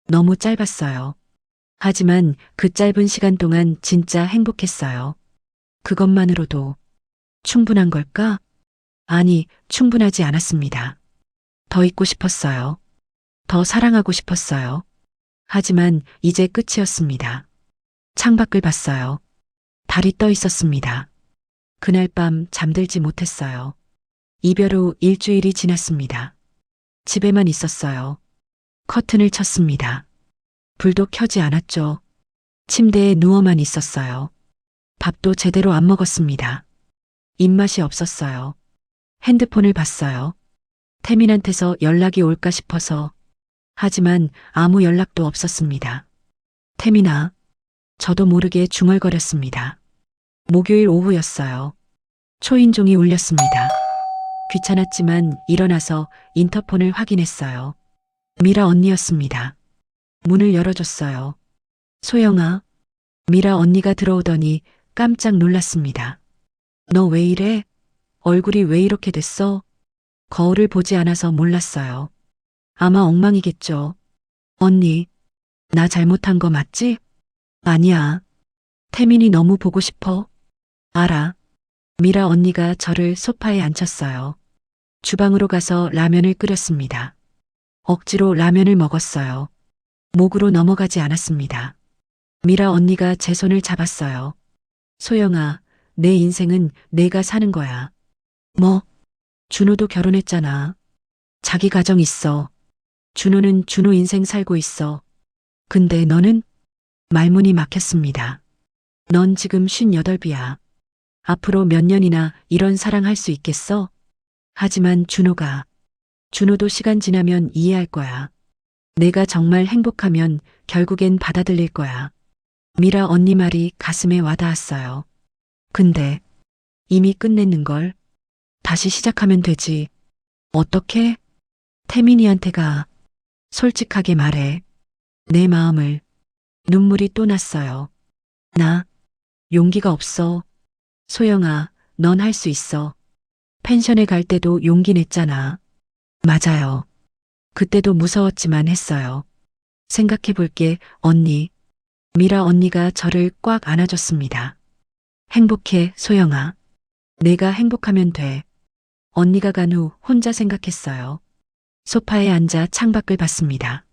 너무 짧았어요. 하지만 그 짧은 시간 동안 진짜 행복했어요. 그것만으로도 충분한 걸까? 아니, 충분하지 않았습니다. 더 있고 싶었어요. 더 사랑하고 싶었어요. 하지만 이제 끝이었습니다. 창밖을 봤어요. 달이 떠 있었습니다. 그날 밤 잠들지 못했어요. 이별 후 일주일이 지났습니다. 집에만 있었어요. 커튼을 쳤습니다. 불도 켜지 않았죠. 침대에 누워만 있었어요. 밥도 제대로 안 먹었습니다. 입맛이 없었어요. 핸드폰을 봤어요. 태민한테서 연락이 올까 싶어서. 하지만 아무 연락도 없었습니다. 태민아, 저도 모르게 중얼거렸습니다. 목요일 오후였어요. 초인종이 울렸습니다. 귀찮았지만 일어나서 인터폰을 확인했어요. 미라 언니였습니다. 문을 열어줬어요. 소영아, 미라 언니가 들어오더니 깜짝 놀랐습니다. 너 왜 이래? 얼굴이 왜 이렇게 됐어? 거울을 보지 않아서 몰랐어요. 아마 엉망이겠죠. 언니, 나 잘못한 거 맞지? 아니야. 태민이 너무 보고 싶어. 알아. 미라 언니가 저를 소파에 앉혔어요. 주방으로 가서 라면을 끓였습니다. 억지로 라면을 먹었어요. 목으로 넘어가지 않았습니다. 미라 언니가 제 손을 잡았어요. 소영아, 내 인생은 내가 사는 거야. 뭐? 준호도 결혼했잖아. 자기 가정 있어. 준호는 준호 인생 살고 있어. 근데 너는? 말문이 막혔습니다. 넌 지금 58이야. 앞으로 몇 년이나 이런 사랑할 수 있겠어? 하지만 준호도 시간 지나면 이해할 거야. 내가 정말 행복하면 결국엔 받아들일 거야. 미라 언니 말이 가슴에 와닿았어요. 근데 이미 끝냈는걸. 다시 시작하면 되지. 어떻게? 태민이한테 가. 솔직하게 말해. 내 마음을. 눈물이 또 났어요. 나 용기가 없어. 소영아, 넌 할 수 있어. 펜션에 갈 때도 용기 냈잖아. 맞아요. 그때도 무서웠지만 했어요. 생각해 볼게, 언니. 미라 언니가 저를 꽉 안아줬습니다. 행복해, 소영아. 내가 행복하면 돼. 언니가 간 후 혼자 생각했어요. 소파에 앉아 창밖을 봤습니다.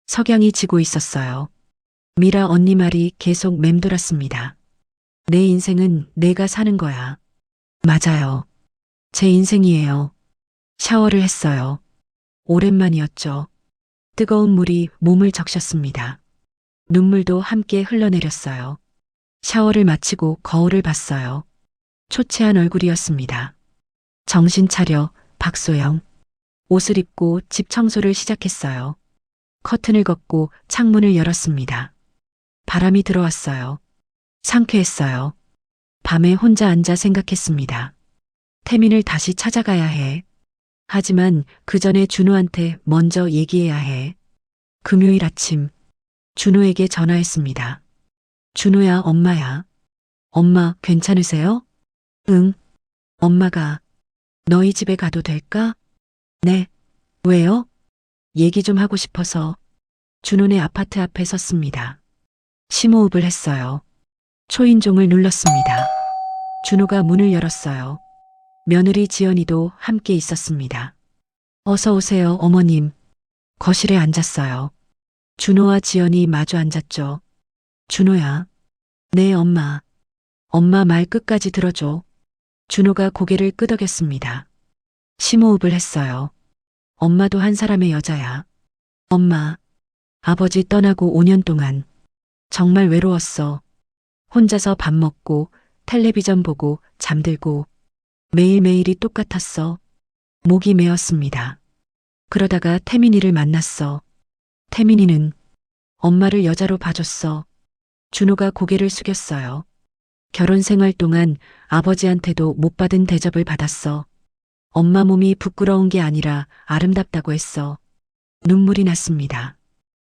석양이 지고 있었어요. 미라 언니 말이 계속 맴돌았습니다. 내 인생은 내가 사는 거야. 맞아요. 제 인생이에요. 샤워를 했어요. 오랜만이었죠. 뜨거운 물이 몸을 적셨습니다. 눈물도 함께 흘러내렸어요. 샤워를 마치고 거울을 봤어요. 초췌한 얼굴이었습니다. 정신 차려, 박소영. 옷을 입고 집 청소를 시작했어요. 커튼을 걷고 창문을 열었습니다. 바람이 들어왔어요. 상쾌했어요. 밤에 혼자 앉아 생각했습니다. 태민을 다시 찾아가야 해. 하지만 그 전에 준호한테 먼저 얘기해야 해. 금요일 아침, 준호에게 전화했습니다. 준호야, 엄마야. 엄마, 괜찮으세요? 응. 엄마가 너희 집에 가도 될까? 네. 왜요? 얘기 좀 하고 싶어서. 준호네 아파트 앞에 섰습니다. 심호흡을 했어요. 초인종을 눌렀습니다. 준호가 문을 열었어요. 며느리 지연이도 함께 있었습니다. 어서 오세요, 어머님. 거실에 앉았어요. 준호와 지연이 마주 앉았죠. 준호야. 네, 엄마. 엄마 말 끝까지 들어줘. 준호가 고개를 끄덕였습니다. 심호흡을 했어요. 엄마도 한 사람의 여자야. 엄마, 아버지 떠나고 5년 동안 정말 외로웠어. 혼자서 밥 먹고 텔레비전 보고 잠들고 매일매일이 똑같았어. 목이 메었습니다. 그러다가 태민이를 만났어. 태민이는 엄마를 여자로 봐줬어. 준호가 고개를 숙였어요. 결혼 생활 동안 아버지한테도 못 받은 대접을 받았어. 엄마 몸이 부끄러운 게 아니라 아름답다고 했어. 눈물이 났습니다.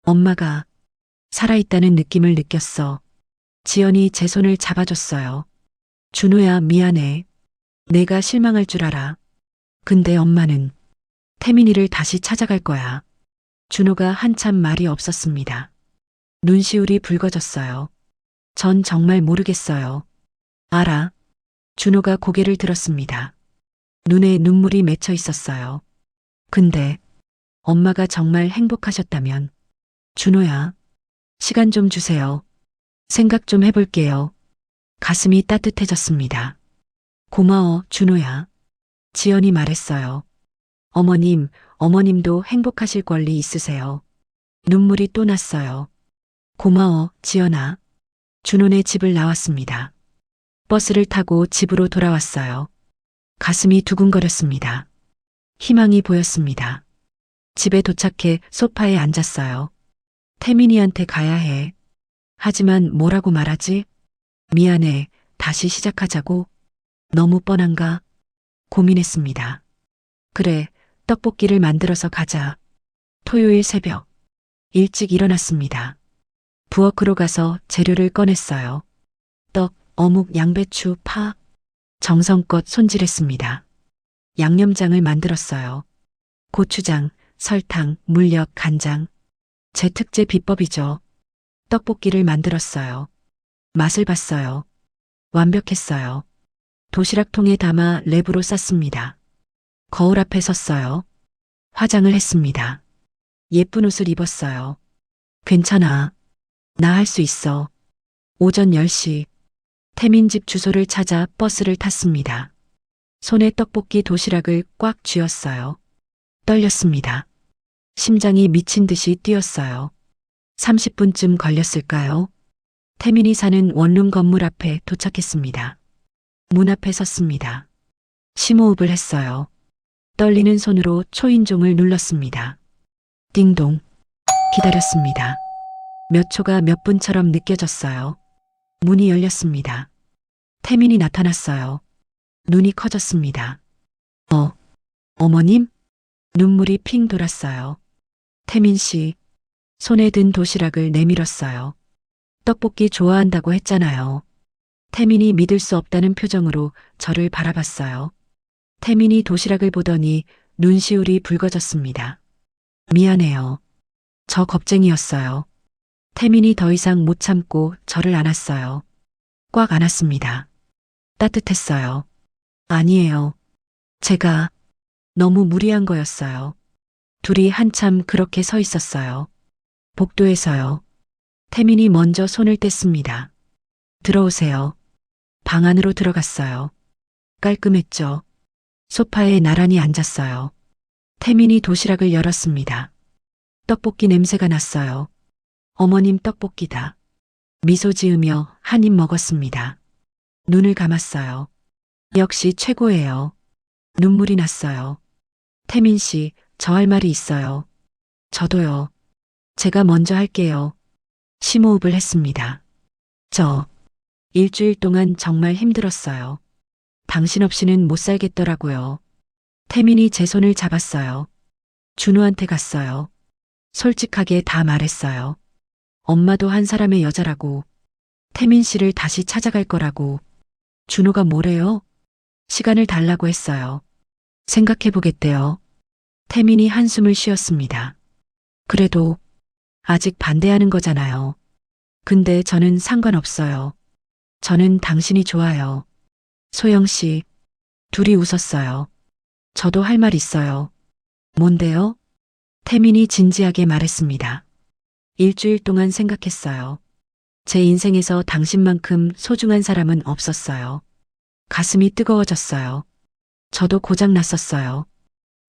엄마가 살아있다는 느낌을 느꼈어. 지연이 제 손을 잡아줬어요. 준호야, 미안해. 내가 실망할 줄 알아. 근데 엄마는 태민이를 다시 찾아갈 거야. 준호가 한참 말이 없었습니다. 눈시울이 붉어졌어요. 전 정말 모르겠어요. 알아. 준호가 고개를 들었습니다. 눈에 눈물이 맺혀 있었어요. 근데 엄마가 정말 행복하셨다면. 준호야, 시간 좀 주세요. 생각 좀 해볼게요. 가슴이 따뜻해졌습니다. 고마워, 준호야. 지연이 말했어요. 어머님도 행복하실 권리 있으세요. 눈물이 또 났어요. 고마워, 지연아. 준호네 집을 나왔습니다. 버스를 타고 집으로 돌아왔어요. 가슴이 두근거렸습니다. 희망이 보였습니다. 집에 도착해 소파에 앉았어요. 태민이한테 가야 해. 하지만 뭐라고 말하지? 미안해. 다시 시작하자고. 너무 뻔한가? 고민했습니다. 그래, 떡볶이를 만들어서 가자. 토요일 새벽. 일찍 일어났습니다. 부엌으로 가서 재료를 꺼냈어요. 떡, 어묵, 양배추, 파. 정성껏 손질했습니다. 양념장을 만들었어요. 고추장, 설탕, 물엿, 간장. 제 특제 비법이죠. 떡볶이를 만들었어요. 맛을 봤어요. 완벽했어요. 도시락통에 담아 랩으로 쌌습니다. 거울 앞에 섰어요. 화장을 했습니다. 예쁜 옷을 입었어요. 괜찮아. 나 할 수 있어. 오전 10시. 태민 집 주소를 찾아 버스를 탔습니다. 손에 떡볶이 도시락을 꽉 쥐었어요. 떨렸습니다. 심장이 미친 듯이 뛰었어요. 30분쯤 걸렸을까요? 태민이 사는 원룸 건물 앞에 도착했습니다. 문 앞에 섰습니다. 심호흡을 했어요. 떨리는 손으로 초인종을 눌렀습니다. 띵동. 기다렸습니다. 몇 초가 몇 분처럼 느껴졌어요. 문이 열렸습니다. 태민이 나타났어요. 눈이 커졌습니다. 어머님? 눈물이 핑 돌았어요. 태민 씨, 손에 든 도시락을 내밀었어요. 떡볶이 좋아한다고 했잖아요. 태민이 믿을 수 없다는 표정으로 저를 바라봤어요. 태민이 도시락을 보더니 눈시울이 붉어졌습니다. 미안해요. 저 겁쟁이였어요. 태민이 더 이상 못 참고 저를 안았어요. 꽉 안았습니다. 따뜻했어요. 아니에요. 제가 너무 무리한 거였어요. 둘이 한참 그렇게 서 있었어요. 복도에서요. 태민이 먼저 손을 뗐습니다. 들어오세요. 방 안으로 들어갔어요. 깔끔했죠. 소파에 나란히 앉았어요. 태민이 도시락을 열었습니다. 떡볶이 냄새가 났어요. 어머님 떡볶이다. 미소 지으며 한 입 먹었습니다. 눈을 감았어요. 역시 최고예요. 눈물이 났어요. 태민 씨, 저 할 말이 있어요. 저도요. 제가 먼저 할게요. 심호흡을 했습니다. 저 일주일 동안 정말 힘들었어요. 당신 없이는 못 살겠더라고요. 태민이 제 손을 잡았어요. 준호한테 갔어요. 솔직하게 다 말했어요. 엄마도 한 사람의 여자라고. 태민 씨를 다시 찾아갈 거라고. 준호가 뭐래요? 시간을 달라고 했어요. 생각해보겠대요. 태민이 한숨을 쉬었습니다. 그래도 아직 반대하는 거잖아요. 근데 저는 상관없어요. 저는 당신이 좋아요. 소영 씨, 둘이 웃었어요. 저도 할 말 있어요. 뭔데요? 태민이 진지하게 말했습니다. 일주일 동안 생각했어요. 제 인생에서 당신만큼 소중한 사람은 없었어요. 가슴이 뜨거워졌어요. 저도 고장 났었어요.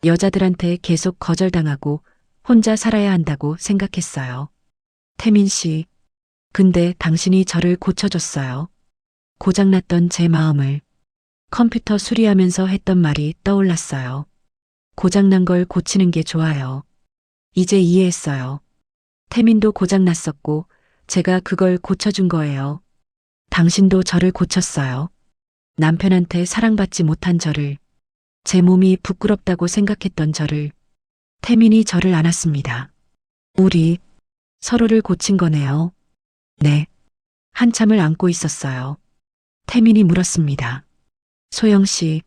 여자들한테 계속 거절당하고 혼자 살아야 한다고 생각했어요. 태민 씨, 근데 당신이 저를 고쳐줬어요. 고장났던 제 마음을. 컴퓨터 수리하면서 했던 말이 떠올랐어요. 고장난 걸 고치는 게 좋아요. 이제 이해했어요. 태민도 고장났었고 제가 그걸 고쳐준 거예요. 당신도 저를 고쳤어요. 남편한테 사랑받지 못한 저를, 제 몸이 부끄럽다고 생각했던 저를. 태민이 저를 안았습니다. 우리 서로를 고친 거네요. 네. 한참을 안고 있었어요. 태민이 물었습니다. 소영 씨,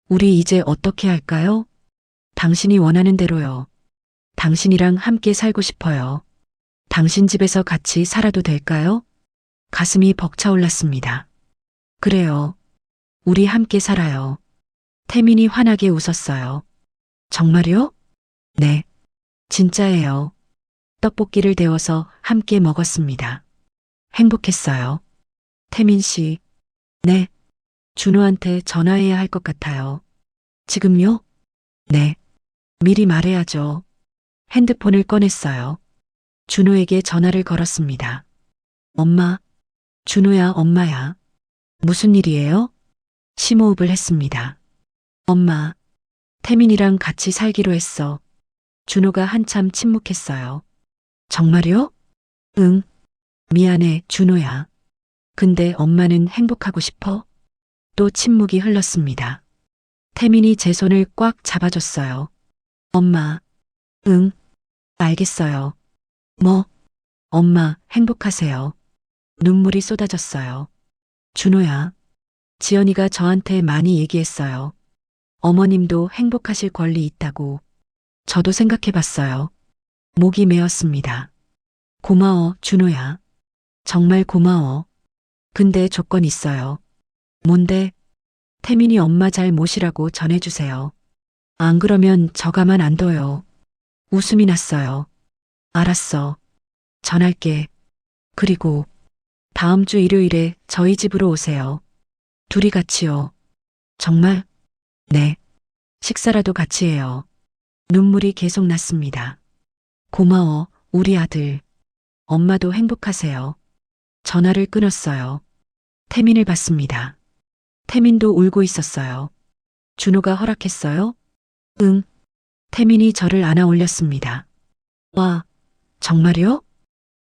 우리 이제 어떻게 할까요? 당신이 원하는 대로요. 당신이랑 함께 살고 싶어요. 당신 집에서 같이 살아도 될까요? 가슴이 벅차올랐습니다. 그래요. 우리 함께 살아요. 태민이 환하게 웃었어요. 정말요? 네. 진짜예요. 떡볶이를 데워서 함께 먹었습니다. 행복했어요. 태민 씨. 네. 준호한테 전화해야 할 것 같아요. 지금요? 네. 미리 말해야죠. 핸드폰을 꺼냈어요. 준호에게 전화를 걸었습니다. 엄마. 준호야, 엄마야. 무슨 일이에요? 심호흡을 했습니다. 엄마, 태민이랑 같이 살기로 했어. 준호가 한참 침묵했어요. 정말요? 응. 미안해, 준호야. 근데 엄마는 행복하고 싶어? 또 침묵이 흘렀습니다. 태민이 제 손을 꽉 잡아줬어요. 엄마, 응, 알겠어요. 뭐, 엄마, 행복하세요. 눈물이 쏟아졌어요. 준호야, 지연이가 저한테 많이 얘기했어요. 어머님도 행복하실 권리 있다고. 저도 생각해봤어요. 목이 메었습니다. 고마워, 준호야. 정말 고마워. 근데 조건 있어요. 뭔데? 태민이 엄마 잘 모시라고 전해주세요. 안 그러면 저 가만 안 둬요. 웃음이 났어요. 알았어. 전할게. 그리고 다음 주 일요일에 저희 집으로 오세요. 둘이 같이요. 정말? 네. 식사라도 같이 해요. 눈물이 계속 났습니다. 고마워, 우리 아들. 엄마도 행복하세요. 전화를 끊었어요. 태민을 봤습니다. 태민도 울고 있었어요. 준호가 허락했어요? 응. 태민이 저를 안아 올렸습니다. 와, 정말요?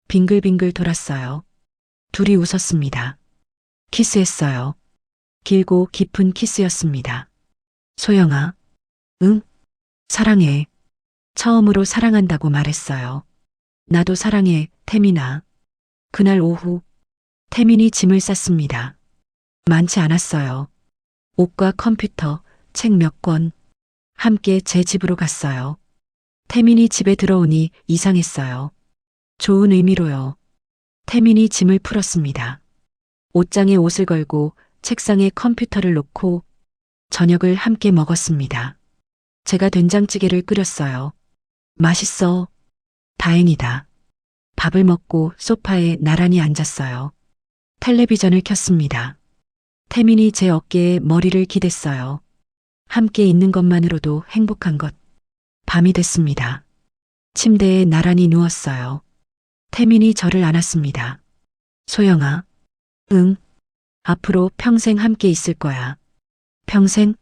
빙글빙글 돌았어요. 둘이 웃었습니다. 키스했어요. 길고 깊은 키스였습니다. 소영아, 응? 사랑해. 처음으로 사랑한다고 말했어요. 나도 사랑해, 태민아. 그날 오후, 태민이 짐을 쌌습니다. 많지 않았어요. 옷과 컴퓨터, 책 몇 권, 함께 제 집으로 갔어요. 태민이 집에 들어오니 이상했어요. 좋은 의미로요. 태민이 짐을 풀었습니다. 옷장에 옷을 걸고 책상에 컴퓨터를 놓고 저녁을 함께 먹었습니다. 제가 된장찌개를 끓였어요. 맛있어. 다행이다. 밥을 먹고 소파에 나란히 앉았어요. 텔레비전을 켰습니다. 태민이 제 어깨에 머리를 기댔어요. 함께 있는 것만으로도 행복한 것. 밤이 됐습니다. 침대에 나란히 누웠어요. 태민이 저를 안았습니다. 소영아, 응. 앞으로 평생 함께 있을 거야. 평생?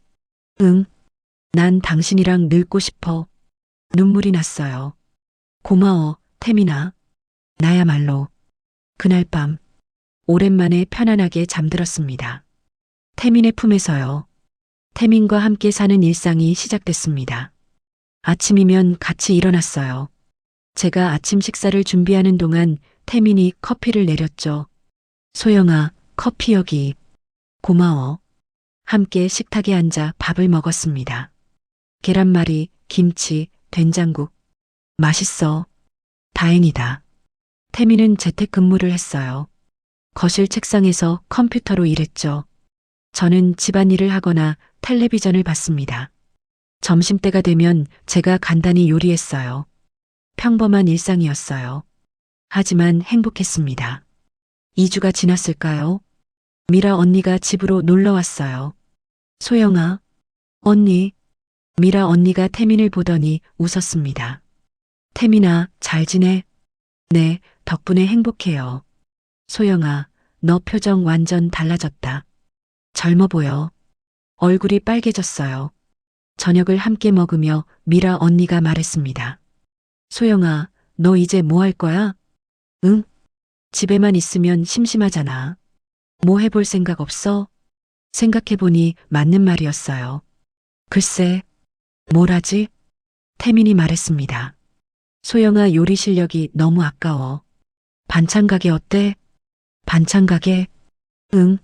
응. 난 당신이랑 늙고 싶어. 눈물이 났어요. 고마워, 태민아. 나야말로. 그날 밤, 오랜만에 편안하게 잠들었습니다. 태민의 품에서요. 태민과 함께 사는 일상이 시작됐습니다. 아침이면 같이 일어났어요. 제가 아침 식사를 준비하는 동안 태민이 커피를 내렸죠. 소영아, 커피 여기. 고마워. 함께 식탁에 앉아 밥을 먹었습니다. 계란말이, 김치, 된장국. 맛있어. 다행이다. 태민은 재택근무를 했어요. 거실 책상에서 컴퓨터로 일했죠. 저는 집안일을 하거나 텔레비전을 봤습니다. 점심때가 되면 제가 간단히 요리했어요. 평범한 일상이었어요. 하지만 행복했습니다. 2주가 지났을까요? 미라 언니가 집으로 놀러 왔어요. 소영아, 언니. 미라 언니가 태민을 보더니 웃었습니다. 태민아, 잘 지내? 네, 덕분에 행복해요. 소영아, 너 표정 완전 달라졌다. 젊어 보여. 얼굴이 빨개졌어요. 저녁을 함께 먹으며 미라 언니가 말했습니다. 소영아, 너 이제 뭐 할 거야? 응? 집에만 있으면 심심하잖아. 뭐 해볼 생각 없어? 생각해보니 맞는 말이었어요. 글쎄, 뭘 하지? 태민이 말했습니다. 소영아, 요리 실력이 너무 아까워. 반찬 가게 어때? 반찬 가게? 응.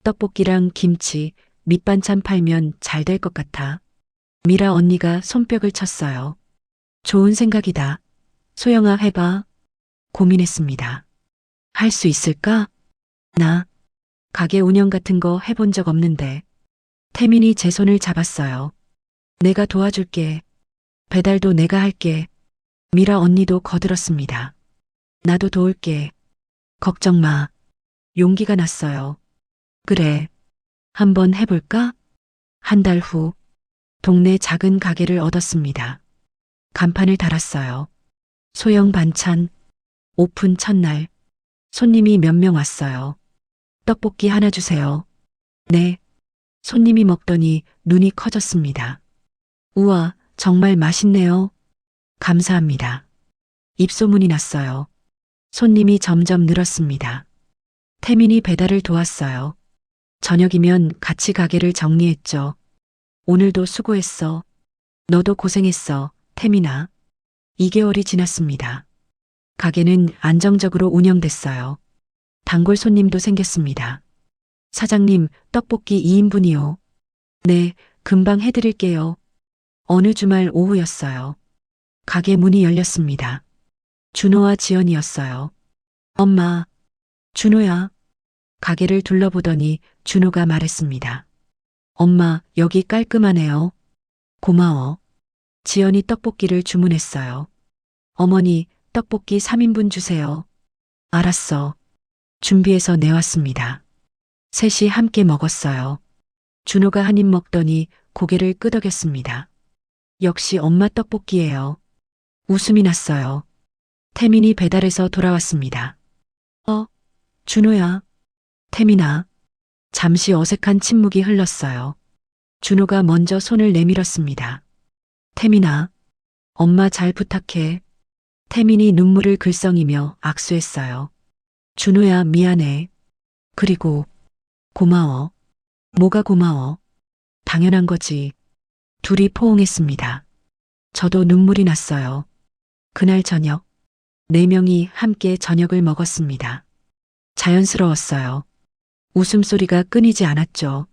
떡볶이랑 김치, 밑반찬 팔면 잘 될 것 같아. 미라 언니가 손뼉을 쳤어요. 좋은 생각이다. 소영아, 해봐. 고민했습니다. 할 수 있을까? 나 가게 운영 같은 거 해본 적 없는데. 태민이 제 손을 잡았어요. 내가 도와줄게. 배달도 내가 할게. 미라 언니도 거들었습니다. 나도 도울게. 걱정 마. 용기가 났어요. 그래. 한번 해볼까? 한 달 후, 동네 작은 가게를 얻었습니다. 간판을 달았어요. 소영 반찬, 오픈 첫날, 손님이 몇 명 왔어요. 떡볶이 하나 주세요. 네. 손님이 먹더니 눈이 커졌습니다. 우와, 정말 맛있네요. 감사합니다. 입소문이 났어요. 손님이 점점 늘었습니다. 태민이 배달을 도왔어요. 저녁이면 같이 가게를 정리했죠. 오늘도 수고했어. 너도 고생했어, 태민아. 2개월이 지났습니다. 가게는 안정적으로 운영됐어요. 단골 손님도 생겼습니다. 사장님, 떡볶이 2인분이요. 네, 금방 해드릴게요. 어느 주말 오후였어요. 가게 문이 열렸습니다. 준호와 지연이었어요. 엄마, 준호야. 가게를 둘러보더니 준호가 말했습니다. 엄마, 여기 깔끔하네요. 고마워. 지연이 떡볶이를 주문했어요. 어머니, 떡볶이 3인분 주세요. 알았어. 준비해서 내왔습니다. 셋이 함께 먹었어요. 준호가 한 입 먹더니 고개를 끄덕였습니다. 역시 엄마 떡볶이예요. 웃음이 났어요. 태민이 배달해서 돌아왔습니다. 준호야. 태민아. 잠시 어색한 침묵이 흘렀어요. 준호가 먼저 손을 내밀었습니다. 태민아. 엄마 잘 부탁해. 태민이 눈물을 글썽이며 악수했어요. 준호야, 미안해. 그리고 고마워. 뭐가 고마워? 당연한 거지. 둘이 포옹했습니다. 저도 눈물이 났어요. 그날 저녁, 4명이 함께 저녁을 먹었습니다. 자연스러웠어요. 웃음소리가 끊이지 않았죠.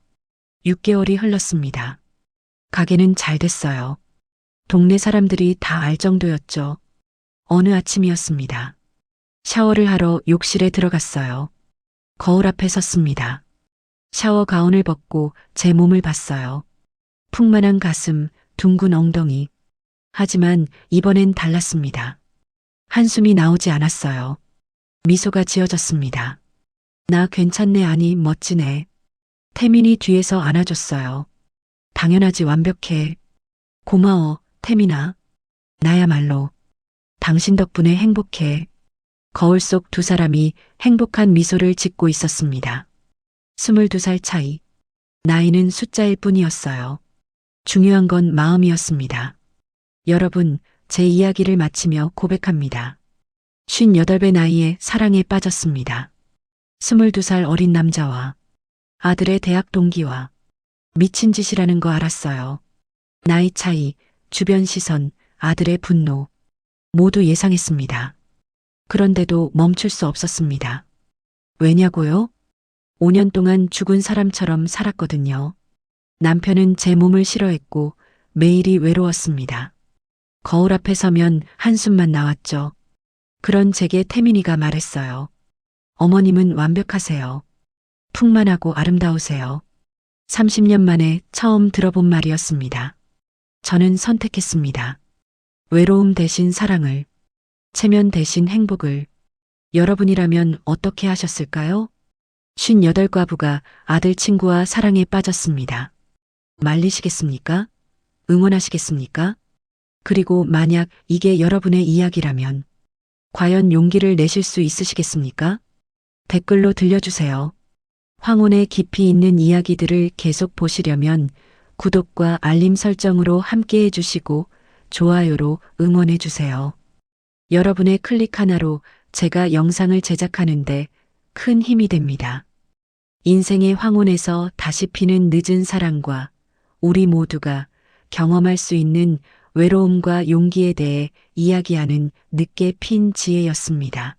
6개월이 흘렀습니다. 가게는 잘 됐어요. 동네 사람들이 다 알 정도였죠. 어느 아침이었습니다. 샤워를 하러 욕실에 들어갔어요. 거울 앞에 섰습니다. 샤워 가운을 벗고 제 몸을 봤어요. 풍만한 가슴, 둥근 엉덩이. 하지만 이번엔 달랐습니다. 한숨이 나오지 않았어요. 미소가 지어졌습니다. 나 괜찮네, 아니 멋지네. 태민이 뒤에서 안아줬어요. 당연하지, 완벽해. 고마워, 태민아. 나야말로. 당신 덕분에 행복해. 거울 속 두 사람이 행복한 미소를 짓고 있었습니다. 22살 차이. 나이는 숫자일 뿐이었어요. 중요한 건 마음이었습니다. 여러분, 제 이야기를 마치며 고백합니다. 58배 나이에 사랑에 빠졌습니다. 22살 어린 남자와 아들의 대학 동기와 미친 짓이라는 거 알았어요. 나이 차이, 주변 시선, 아들의 분노 모두 예상했습니다. 그런데도 멈출 수 없었습니다. 왜냐고요? 5년 동안 죽은 사람처럼 살았거든요. 남편은 제 몸을 싫어했고 매일이 외로웠습니다. 거울 앞에 서면 한숨만 나왔죠. 그런 제게 태민이가 말했어요. 어머님은 완벽하세요. 풍만하고 아름다우세요. 30년 만에 처음 들어본 말이었습니다. 저는 선택했습니다. 외로움 대신 사랑을, 체면 대신 행복을. 여러분이라면 어떻게 하셨을까요? 58과부가 아들 친구와 사랑에 빠졌습니다. 말리시겠습니까? 응원하시겠습니까? 그리고 만약 이게 여러분의 이야기라면 과연 용기를 내실 수 있으시겠습니까? 댓글로 들려주세요. 황혼의 깊이 있는 이야기들을 계속 보시려면 구독과 알림 설정으로 함께 해주시고 좋아요로 응원해주세요. 여러분의 클릭 하나로 제가 영상을 제작하는데 큰 힘이 됩니다. 인생의 황혼에서 다시 피는 늦은 사랑과 우리 모두가 경험할 수 있는 외로움과 용기에 대해 이야기하는 늦게 핀 지혜였습니다.